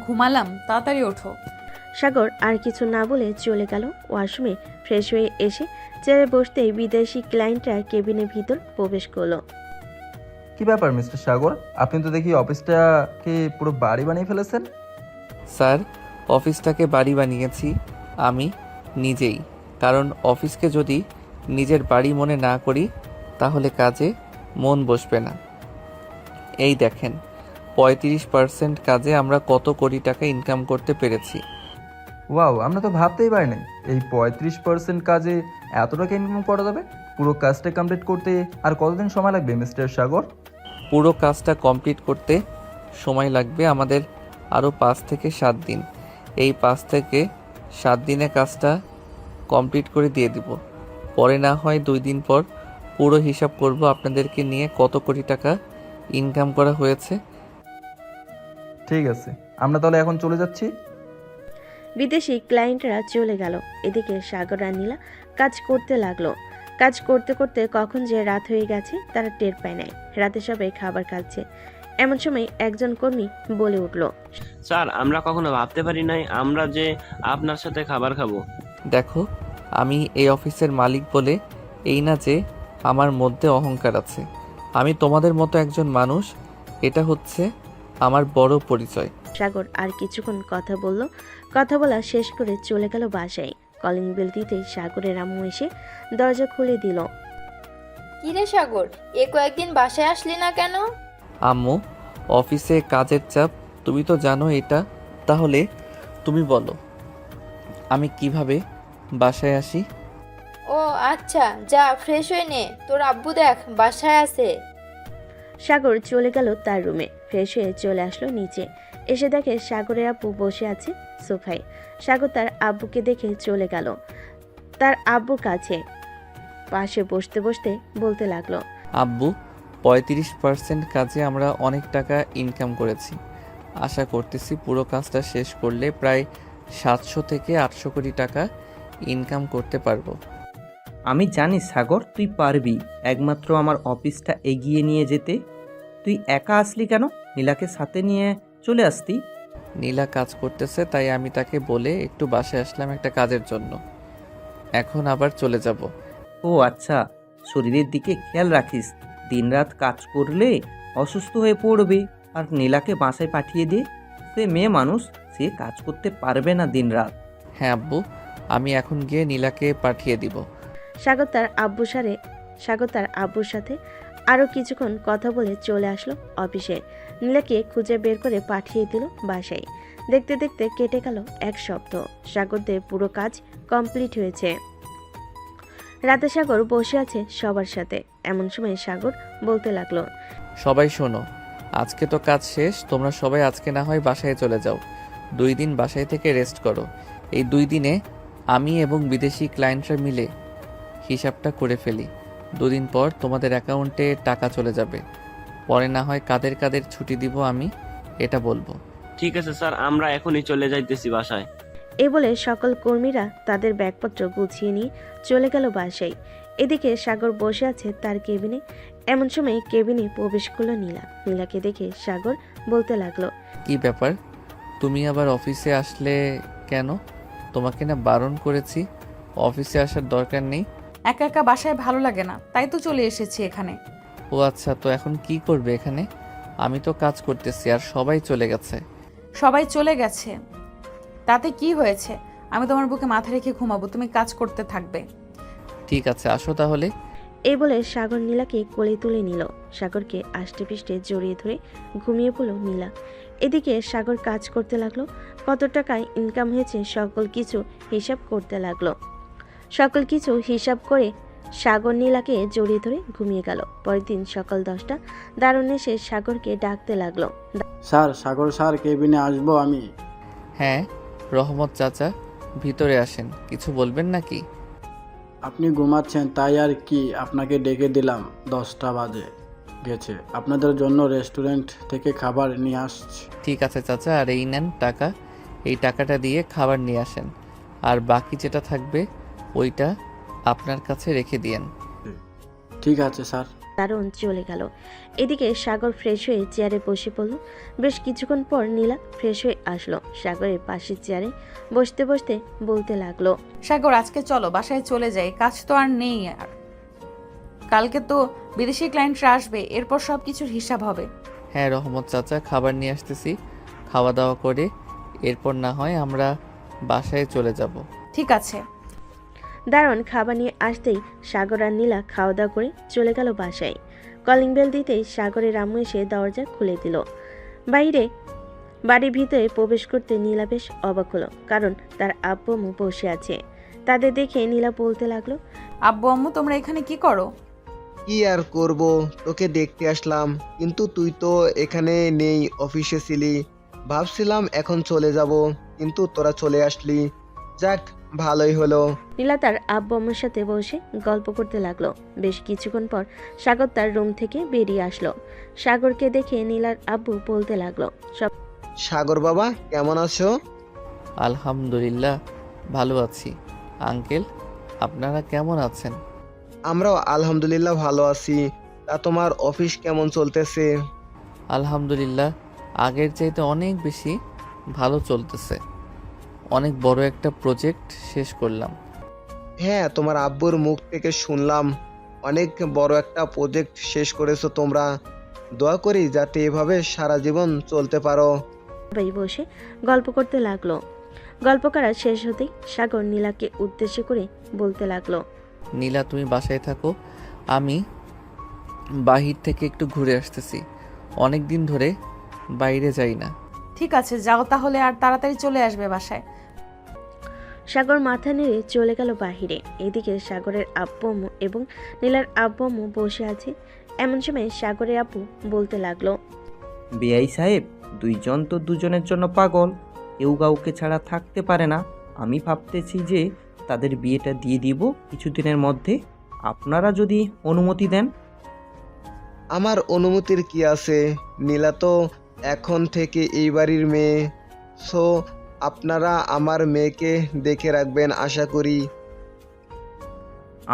A: ঘুমালাম, তাড়াতাড়ি ওঠো।
C: সাগর আর কিছু না বলে চলে গেল ওয়াশরুমে। ফ্রেশ হয়ে এসে চেয়ারে বসতেই বিদেশি ক্লায়েন্টরা কেবিনের ভিতর প্রবেশ করলো।
K: কি ব্যাপার মিস্টার সাগর, আপনি তো দেখি অফিসটাকে পুরো বাড়ি বানিয়ে ফেলেছেন।
B: স্যার, অফিসটাকে বাড়ি বানিয়েছি আমি নিজেই, কারণ অফিসকে যদি নিজের বাড়ি মনে না করি তাহলে কাজে মন বসবে না। এই দেখেন, 35% কাজে আমরা কত কোটি টাকা ইনকাম করতে পেরেছি।
K: ওয়াও, আমরা তো ভাবতেই পারি নাই এই 35% কাজে এত টাকা ইনকাম করা যাবে। পুরো কাজটা কমপ্লিট করতে আর কতদিন সময় লাগবে মিস্টার সাগর?
B: পুরো কাজটা কমপ্লিট করতে সময় লাগবে আমাদের আরও 5 থেকে 7 দিন। এই 5 থেকে 7 দিনে কাজটা কমপ্লিট করে দিয়ে দিব। পরে না হয় 2 দিন পর পুরো হিসাব করব আপনাদেরকে নিয়ে কত কোটি টাকা ইনকাম করা হয়েছে।
K: ঠিক আছে, আমরা তাহলে এখন চলে যাচ্ছি।
C: বিদেশি ক্লায়েন্টরা চলে গেল। এদিকে সাগর আর নীলা কাজ করতে লাগলো। কাজ করতে করতে কখন যে রাত হয়ে গেছে তারা টের পায় নাই। রাতে সবাই খাবার খাচ্ছে। এমন সময় একজন কর্মী বলে উঠল,
L: স্যার আমরা কখনো ভাবতে পারি নাই আমরা যে আপনার সাথে খাবার খাবো।
B: দেখো, আমি এই অফিসের মালিক বলে এই না যে আমার মধ্যে অহংকার আছে। আমি তোমাদের মতো একজন মানুষ, এটা হচ্ছে আমার বড় পরিচয়।
C: সাগর আর কিছুক্ষণ কথা বলল। কথা বলা শেষ করে চলে গেল বাসায়। কলিং বেল দিতেই সাগরের আম্মু এসে দরজা খুলে দিল।
D: কিরে সাগর, এ কয়েকদিন বাসায় আসলি না কেন?
B: আম্মু, অফিসে কাজের চাপ, তুমি তো জানো এটা। তাহলে তুমি বলো আমি কিভাবে বাসায় আসি?
D: ও আচ্ছা, যা ফ্রেশ হয়ে নে, তোর আব্বু দেখ বাসায় আছে।
C: সাগর চলে গেল তার রুমে। ফ্রেশ হয়ে চলে আসলো নিচে। এসে দেখে সাগরের আব্বু বসে আছে সোফায়। সাগর তার আব্বুকে দেখে চলে গেল তার আব্বুর কাছে। পাশে বসতে বসতে বলতে লাগলো,
B: আব্বু, 35% কাজে আমরা অনেক টাকা ইনকাম করেছি। আশা করতেছি পুরো কাজটা শেষ করলে প্রায় 700 থেকে 800 কোটি টাকা ইনকাম করতে পারবো।
H: আমি জানি সাগর তুই পারবি, একমাত্র আমার অফিসটা এগিয়ে নিয়ে যেতে। তুই একা আসলি কেন? নীলাকে সাথে নিয়ে চলে আসতি।
B: নীলা কাজ করতেছে, তাই আমি তাকে বলে একটু বাসায় আসলাম একটা কাজের জন্য। এখন আবার চলে যাব।
H: ও আচ্ছা, শরীরের দিকে খেয়াল রাখিস। দিনরাত কাজ করলে অসুস্থ হয়ে পড়বে। আর নীলাকে বাসায় পাঠিয়ে দে, সে মেয়ে মানুষ, সে কাজ করতে পারবে না দিনরাত।
B: হ্যাঁ আব্বু, আমি এখন গিয়ে নীলাকে পাঠিয়ে দিব।
C: সাগর তার আব্বুর সাথে আরো কিছুক্ষণ কথা বলে চলে আসলো অফিসে। নীলাকে খুঁজে বের করে পাঠিয়ে দিল বাসায়। দেখতে দেখতে কেটে গেল 1 সপ্তাহ। সাগরদের পুরো কাজ কমপ্লিট হয়েছে। রাতে সাগর বসে আছে সবার সাথে। এমন সময় সাগর বলতে লাগলো,
B: সবাই শোনো, আজকে তো কাজ শেষ। তোমরা সবাই আজকে না হয় বাসায় চলে যাও। 2 দিন বাসায় থেকে রেস্ট করো। এই 2 দিনে আমি এবং বিদেশি ক্লায়েন্টরা মিলে হিসাবটা করে ফেলি। 2 দিন পর তোমাদের অ্যাকাউন্টে টাকা চলে যাবে। পরে না হয় কাদের কাদের ছুটি দিব আমি এটা বলবো।
L: ঠিক আছে স্যার, আমরা এখনই চলে যাইতেছি বাসায়।
C: এই বলে সকল কর্মীরা তাদের ব্যাগপত্র গুছিয়ে নিয়ে চলে গেল বাসায়। এদিকে সাগর বসে আছে তার কেবিনে। এমন সময় কেবিনে প্রবেশ করলো নীলা। নীলাকে দেখে সাগর বলতে লাগলো,
B: কি ব্যাপার, তুমি আবার অফিসে আসলে কেন? তোমাকে না বারণ করেছি অফিসে আসার দরকার নেই।
A: একা একা বাসায় ভালো লাগে না, তাই তো চলে এসেছি এখানে।
B: ও আচ্ছা, তো এখন কি করবে এখানে? আমি তো কাজ করতেছি আর সবাই চলে গেছে।
A: সবাই চলে গেছে তাতে কি হয়েছে? আমি তোমার বুকে মাথা রেখে ঘুমাবো, তুমি কাজ করতে থাকবে।
B: ঠিক আছে, আসো তাহলে।
C: এই বলে সাগর নীলাকে কোলে তুলে নিল। সাগরকে আষ্টে পিষ্টে জড়িয়ে ধরে ঘুমিয়ে পড়ল নীলা। এদিকে সাগর কাজ করতে লাগলো। কত টাকায় ইনকাম হয়েছে সকল কিছু হিসাব করতে লাগলো। সকল কিছু হিসাব করে সাগর নীলাকে জড়িয়ে ধরে ঘুমিয়ে গেল। পরের দিন সকাল 10টা দারুণ এসে সাগরকে ডাকতে লাগলো,
J: স্যার, সাগর স্যার, কেবিনে আসবো আমি।
B: হ্যাঁ রহমত চাচা, ভিতরে আসেন। কিছু বলবেন নাকি?
J: আপনি ঘুমাচ্ছেন তাই আর কি, আপনাকে ডেকে দিলাম। 10টা বাজে গেছে, আপনাদের জন্য রেস্টুরেন্ট থেকে খাবার নিয়ে আসছি।
B: ঠিক আছে চাচা, আর এই নেন টাকা। এই টাকাটা দিয়ে খাবার নিয়ে আসেন, আর বাকি যেটা থাকবে ওইটা আপনার কাছে রেখে দিয়েন।
J: ঠিক আছে স্যার।
C: দারুণ চলে গেল। এদিকে সাগর ফ্রেশ হয়ে চেয়ারে বসে পড়ল। বেশ কিছুক্ষণ পর নীলা ফ্রেশ হয়ে আসলো। সাগরের পাশের চেয়ারে বসতে বসতে বলতে লাগলো,
A: সাগর আজকে চলো বাসায় চলে যাই, কাজ তো আর নেই। আর কালকে তো বিদেশি ক্লায়েন্টরা আসবে, এরপর সব কিছুর হিসাব হবে।
B: হ্যাঁ রহমত চাচা, খাবার নিয়ে আসতেছি, খাওয়া দাওয়া করে এরপর না হয় আমরা বাসায় চলে যাব।
A: ঠিক আছে।
C: দারুণ খাবার নিয়ে আসতেই সাগর আর নীলা খাওয়া দাওয়া করে চলে গেল বাসায়। কলিং বেল দিতেই সাগরের আম্মু এসে দরজা খুলে দিল। বাড়ির ভিতরে প্রবেশ করতে নীলা বেশ অবাক হলো, কারণ তার আব্বু আম্মু বসে আছে। তাদের দেখে নীলা বলতে লাগলো,
A: আব্বু আম্মু তোমরা এখানে কি করো?
N: কি আর করব, তোকে দেখতে আসলাম, কিন্তু তুই তো এখানে নেই, অফিসে ছিলি। ভাবছিলাম এখন চলে যাব, কিন্তু তোরা চলে আসলি। যাক, ভালোই হলো।
C: নীলা তার আব্বু আম্মুর সাথে বসে গল্প করতে লাগলো। বেশ কিছুক্ষণ পর সাগর তার রুম থেকে বেরিয়ে আসলো। সাগরকে দেখে নীলার আব্বু বলতে লাগলো, সব
N: সাগর বাবা, কেমন আছো?
B: আলহামদুলিল্লাহ ভালো আছি। আঙ্কেল, আপনারা কেমন আছেন?
N: আমরাও আলহামদুলিল্লাহ ভালো আছি। তা তোমার অফিস কেমন চলতেছে?
B: আলহামদুলিল্লাহ আগের চাইতে অনেক বেশি ভালো চলতেছে। অনেক বড় একটা প্রজেক্ট শেষ করলাম।
N: হ্যাঁ, তোমার আব্বুর মুখ থেকে শুনলাম অনেক বড় একটা প্রজেক্ট শেষ করেছো তোমরা। দোয়া করি যাতে এভাবে সারা জীবন চলতে পারো।
C: সবাই বসে গল্প করতে লাগলো। গল্প করা শেষ হতেই সাগর নীলাকে উদ্দেশ্য করে বলতে লাগলো,
B: নীলা তুমি বাসায় থাকো, আমি বাহির থেকে একটু ঘুরে আসতেছি। অনেক দিন ধরে বাইরে যাই না।
A: ঠিক আছে, যাও তাহলে, আর তাড়াতাড়ি চলে আসবে বাসায়।
C: সাগর মাথা নেড়ে চলে গেল বাহিরে। এদিকে সাগরের আব্বু আম্মু এবং নীলার আব্বু আম্মু বসে আছে। এমন সময় সাগরের আব্বু বলতে লাগলো,
H: বেআই সাহেব, দুইজন তো দুজনের জন্য পাগল, কেউ কাউকে ছাড়া থাকতে পারে না। আমি ভাবতেছি যে তাদের বিয়েটা দিয়ে দিব কিছুদিনের মধ্যে, আপনারা যদি অনুমতি দেন।
N: আমার অনুমতির কি আছে? নীলা তো এখন থেকে এই বাড়ির মেয়ে। সো আপনারা আমার মেয়েকে দেখে রাখবেন আশা করি।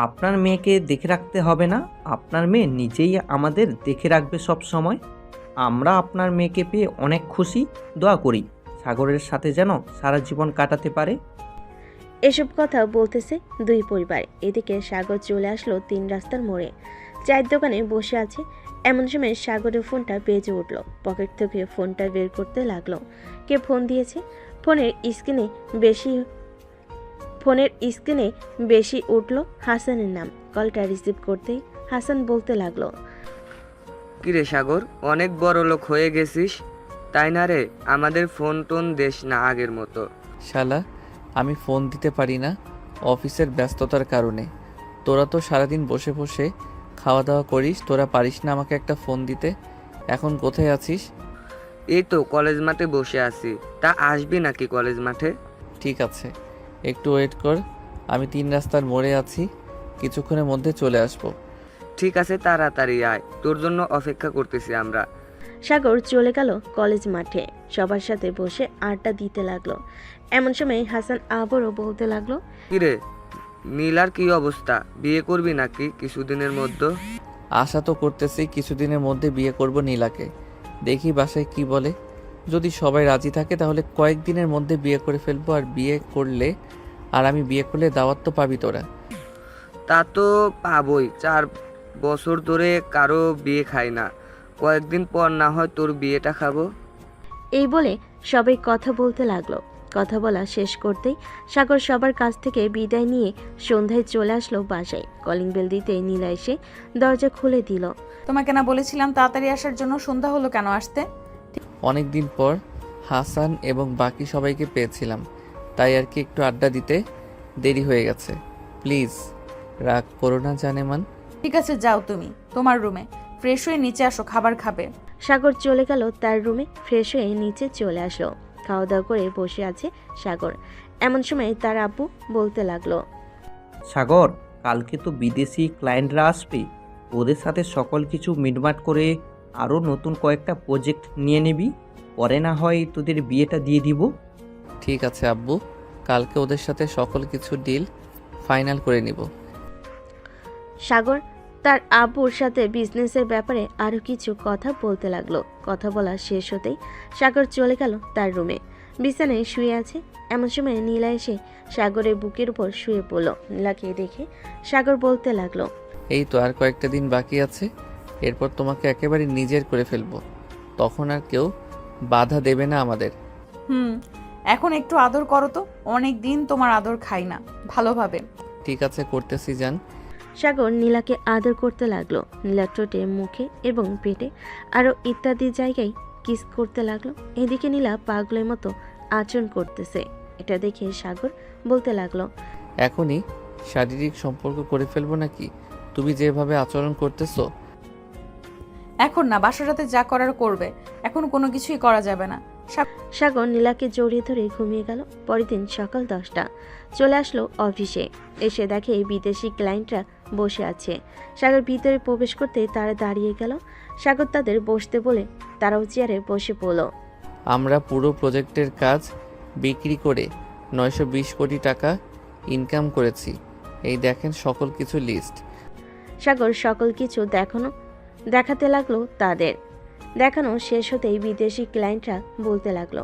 H: আপনার মেয়েকে দেখে রাখতে হবে না, আপনার মেয়ে নিজেই আমাদের দেখে রাখবে সব সময়। আমরা আপনার মেয়েকে পেয়ে অনেক খুশি। দোয়া করি সাগরের সাথে যেন সারা জীবন কাটাতে পারে।
C: এসব কথা বলতেছে দুই পরিবার। এদিকে সাগর চলে আসলো 3 রাস্তার মোড়ে। চায়ের দোকানে বসে আছে। এমন সময় সাগরের ফোনটা বেজে উঠলো। পকেট থেকে ফোনটা বের করতে লাগলো। কে ফোন দিয়েছে? ফোনের স্ক্রিনে বেশি উঠলো হাসানের নাম। কলটা রিসিভ করতেই হাসান বলতে লাগলো,
O: কিরে সাগর, অনেক বড় লোক হয়ে গেছিস তাই না রে? আমাদের ফোন টোন দেশ না আগের মতো।
B: শালা, আমি ফোন দিতে পারি না অফিসের ব্যস্ততার কারণে। তোরা তো সারাদিন বসে বসে খাওয়া দাওয়া করিস, তোরা পারিস না আমাকে একটা ফোন দিতে? এখন কোথায় আছিস?
O: এই তো কলেজ মাঠে বসে আছি। তা আসবি নাকি কলেজ মাঠে?
B: ঠিক আছে, একটু ওয়েট কর, আমি 3 রাস্তার মোড়ে আছি, কিছুক্ষণের মধ্যে চলে আসবো।
O: ঠিক আছে, তাড়াতাড়ি আয়, তোর জন্য অপেক্ষা করতেছি আমরা।
C: সাগর চলে গেল কলেজ মাঠে। সবার সাথে বসে আড্ডা দিতে লাগলো। এমন সময় হাসান আবারও বলতে লাগলো,
O: কিরে নীলার কি অবস্থা? বিয়ে করবি নাকি কিছুদিনের মধ্যে?
B: আশা তো করতেছি কিছুদিনের মধ্যে বিয়ে করব নীলাকে। দেখি বাসায় কি বলে। যদি সবাই রাজি থাকে তাহলে কয়েকদিনের মধ্যে বিয়ে করে ফেলবো। আর আমি বিয়ে করলে দাওয়াত তো পাবি তোরা।
O: তা তো পাবই, 4 বছর ধরে কারো বিয়ে খাই না, কয়েকদিন পর না হয় তোর বিয়েটা খাবো।
C: এই বলে সবাই কথা বলতে লাগলো। কথা বলা শেষ করতেই সাগর সবার কাছ থেকে বিদায় নিয়ে সন্ধ্যায় চলে আসলো বাসায়। কলিং বেল দিতে নীলা এসে দরজা খুলে দিল।
A: তোমাকে না বলেছিলাম তাড়াতাড়ি আসার জন্য? সন্ধ্যা হলো কেন আসতে?
B: অনেক দিন পর হাসান এবং বাকি সবাইকে পেয়েছিলাম, তাই আর কি একটু আড্ডা দিতে দেরি হয়ে গেছে। প্লিজ রাগ করো না জানেমান।
A: ঠিক আছে, যাও তুমি তোমার রুমে, ফ্রেশ হয়ে নিচে আসো, খাবার খাবে।
C: সাগর চলে গেল তার রুমে। ফ্রেশ হয়ে নিচে চলে আসলো। খাওয়া দাওয়া করে বসে আছে সাগর। এমন সময় তার আব্বু বলতে লাগলো,
H: সাগর, কালকে তো বিদেশি ক্লায়েন্টরা আসবে, ওদের সাথে সকল কিছু মিটমাট করে আরও নতুন কয়েকটা প্রজেক্ট নিয়ে নিবি, পরে না হয় তোদের বিয়েটা দিয়ে দিব।
B: ঠিক আছে আব্বু, কালকে ওদের সাথে সকল কিছু ডিল ফাইনাল করে নিব।
C: সাগর তার আব্বুর সাথে বিজনেসের ব্যাপারে আরও কিছু কথা বলতে লাগলো। কথা বলা শেষ হতেই সাগর চলে গেল তার রুমে। বিছানায় শুয়ে আছে। এমন সময় নীলা এসে সাগরের বুকের উপর শুয়ে পড়ল। নীলাকে দেখে সাগর বলতে লাগলো,
B: এই তো আর কয়েকটা দিন বাকি আছে, এরপর তোমাকে একেবারে নিজের করে ফেলবো। তখন আর কেউ বাধা দেবে না আমাদের।
A: এখন একটু আদর করো তো, অনেক দিন তোমার আদর খাই না ভালোভাবে।
B: ঠিক আছে, করতেছি জান।
C: সাগর নীলাকে আদর করতে লাগলো। নীলার ঠোঁটে, মুখে এবং পেটে আরও ইত্যাদি জায়গায় কিস করতে লাগলো। এদিকে নীলা পাগলের মতো আচরণ করতেছে। এটা দেখে সাগর বলতে লাগলো,
B: এখনই শারীরিক সম্পর্ক করে ফেলবো নাকি? তুমি যেভাবে আচরণ করতেছো।
A: এখন না, বাসাটাতে যা করার করবে, এখন কোনো কিছুই করা যাবে না।
C: সাগর নীলাকে জড়িয়ে ধরে ঘুমিয়ে গেল। পরের দিন সকাল 10টা চলে আসলো অফিসে। এসে দেখে বিদেশি ক্লায়েন্টরা বসে আছে। সাগর ভিতরে প্রবেশ করতে তারা দাঁড়িয়ে গেল। সাগর তাদের বসতে বলে তারাও চেয়ারে বসে পড়ল।
B: আমরা পুরো প্রজেক্টের কাজ বিক্রি করে 920 কোটি টাকা ইনকাম করেছি। এই দেখেন সকল কিছু লিস্ট।
C: সাগর সকল কিছু দেখাতে লাগলো তাদের। দেখানো শেষ হতেই বিদেশি ক্লায়েন্টরা বলতে লাগলো,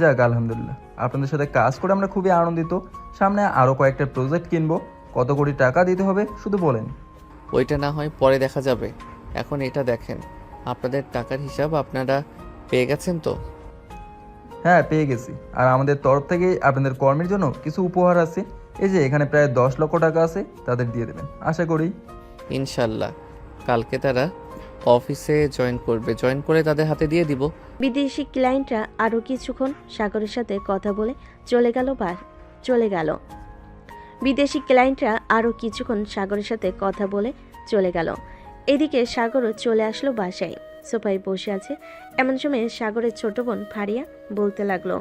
K: যাক আলহামদুলিল্লাহ, আপনাদের সাথে কাজ করে আমরা খুবই আনন্দিত। সামনে আরও কয়েকটা প্রজেক্ট কিনবো। কত কোটি টাকা দিতে হবে শুধু বলেন।
B: ওইটা না হয় পরে দেখা যাবে, এখন এটা দেখেন। আপনাদের টাকার হিসাব আপনারা পেয়ে গেছেন তো?
K: হ্যাঁ, পেয়ে গেছি। আর আমাদের তরফ থেকে আপনাদের কর্মীর জন্য কিছু উপহার আছে। এই যে এখানে প্রায় 10 লক্ষ টাকা আছে, তাদের দিয়ে দেবেন আশা করি।
B: ইনশাল্লাহ কালকে তারা অফিসে জয়েন করবে, জয়েন করে তাদের হাতে দিয়ে দিব।
C: বিদেশি ক্লায়েন্টরা আরও কিছুক্ষণ সাগরের সাথে কথা বলে চলে গেল। বিদেশি ক্লায়েন্টরা আরও কিছুক্ষণ সাগরের সাথে কথা বলে চলে গেল। এদিকে সাগরও চলে আসলো বাসায়। সোফায় বসে আছে। এমন সময় সাগরের ছোট বোন ফারিয়া বলতে লাগলো,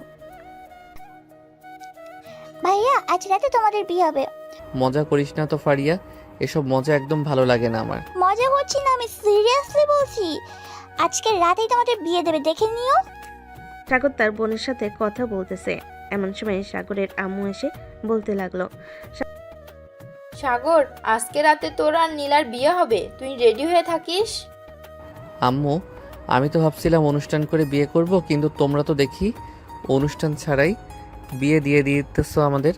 E: ভাইয়া আজ রাতে তোমাদের বিয়ে হবে।
B: মজা করিস না তো ফারিয়া, এসব মজা একদম ভালো লাগে না আমার।
E: মজা করছি না, আমি সিরিয়াসলি বলছি। আজকে রাতেই তোমাদের বিয়ে দেবে, দেখে নিও।
C: সাগর তার বোনের সাথে কথা বলতেছে। এমন সময় সাগরের আম্মু এসে বলতে লাগলো,
D: সাগর, আজকে রাতে তোর আর নীলার বিয়ে হবে, তুই রেডি হয়ে থাকিস।
B: আম্মু, আমি তো ভাবছিলাম অনুষ্ঠান করে বিয়ে করব, কিন্তু তোমরা তো দেখি অনুষ্ঠান ছাড়াই বিয়ে দিয়ে দিতেছো আমাদের।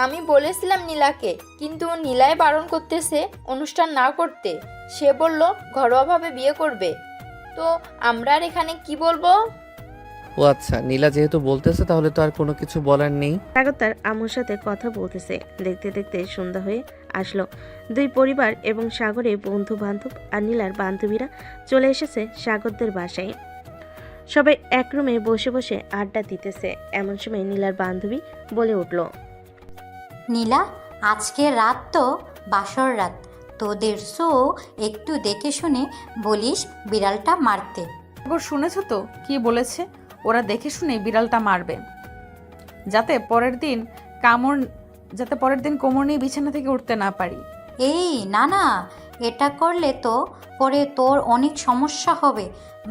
D: আমি বলেছিলাম নীলাকে, কিন্তু নীলাই বারণ করতেছে অনুষ্ঠান না করতে। সে বলল ঘরোয়াভাবে বিয়ে করবে। তো আমরা আর এখানে কি বলবো?
B: ও আচ্ছা, নীলা যেহেতু বলতেছে তাহলে তো আর কোনো কিছু বলার নেই।
C: সাগর তার আম্মুর সাথে কথা বলতেছে। দেখতে দেখতে সন্ধ্যা হয়ে আসলো। দুই পরিবার এবং সাগরের বন্ধু বান্ধব আর নীলার বান্ধবীরা চলে এসেছে সাগরদের বাসায়। সবাই এক রুমে বসে বসে আড্ডা দিতেছে। এমন সময় নীলার বান্ধবী বলে উঠল,
P: নীলা, আজকে রাত তো বাসর রাত, তোদের শো একটু দেখে শুনে বলিস বিড়ালটা মারতে।
A: সাগর, শুনেছ তো কি বলেছে? ওরা দেখে শুনে বিড়ালটা মারবে, যাতে পরের দিন কোমর নিয়ে বিছানা থেকে উঠতে না পারি।
P: এই না না, এটা করলে তো পরে তোর অনেক সমস্যা হবে।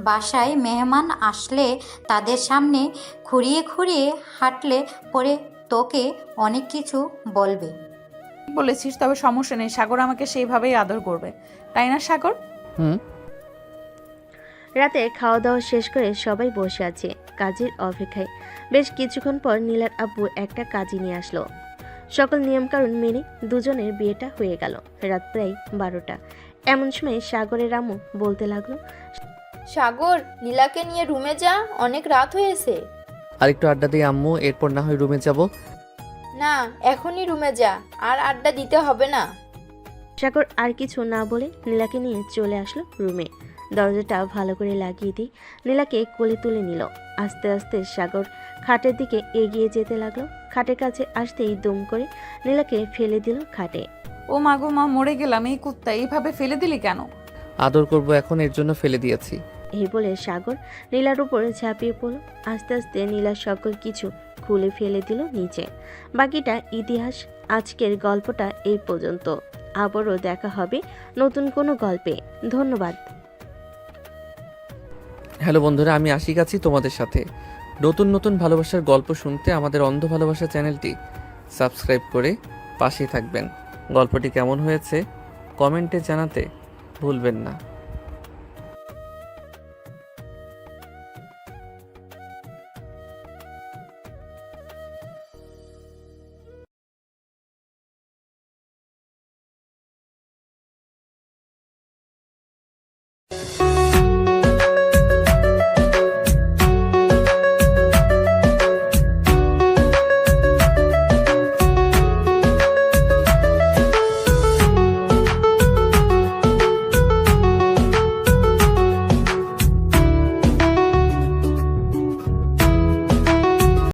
P: বাসায় মেহমান আসলে তাদের সামনে খুঁড়িয়ে খুঁড়িয়ে হাঁটলে পরে তোকে অনেক কিছু বলবে।
A: বলেছিস, তবে সমস্যা নেই। সাগর আমাকে সেইভাবেই আদর করবে, তাই না সাগর?
B: হুম।
C: রাতে খাওয়া দাওয়া শেষ করে সবাই বসে আছে কাজের অপেক্ষায়। বেশ কিছুক্ষণ পর নীলার আব্বু একটা কাজী নিয়ে আসলো। সকল নিয়মকানুন মেনে দুজনের বিয়েটা হয়ে গেল। রাত প্রায় 12টা। এমন সময় সাগরের আম্মু বলতে লাগলো,
D: সাগর, নীলাকে নিয়ে রুমে যা, অনেক রাত হয়েছে।
B: আরেকটু আড্ডা দিই আম্মু, এরপর না হয় রুমে যাব।
D: না, এখনই রুমে যা, আর আড্ডা দিতে হবে না।
C: সাগর আর কিছু না বলে নীলাকে নিয়ে চলে আসলো রুমে। দরজাটা ভালো করে লাগিয়ে দিয়ে নীলাকে কোলে তুলে নিল। আস্তে আস্তে সাগর খাটের দিকে এগিয়ে যেতে লাগলো। খাটের কাছে আসতেই দুম করে নীলাকে ফেলে দিল খাটে।
A: ও মা গো মা, মরে গেলাম। এই কুত্তা, এইভাবে ফেলে দিলি কেন?
B: আদর করব এখন, এর জন্য ফেলে দিয়েছি।
C: এই বলে সাগর নীলার উপরে ঝাঁপিয়ে পড়ল। আস্তে আস্তে নীলা সকল কিছু খুলে ফেলে দিল নিচে। বাকিটা ইতিহাস। আজকের গল্পটা এই পর্যন্ত। আবারও দেখা হবে নতুন কোনো গল্পে। ধন্যবাদ।
B: হ্যালো বন্ধুরা, আমি আশিক আছি তোমাদের সাথে। নতুন নতুন ভালোবাসার গল্প শুনতে আমাদের অন্ধ ভালোবাসা চ্যানেলটি সাবস্ক্রাইব করে পাশেই থাকবেন। গল্পটি কেমন হয়েছে কমেন্টে জানাতে ভুলবেন না।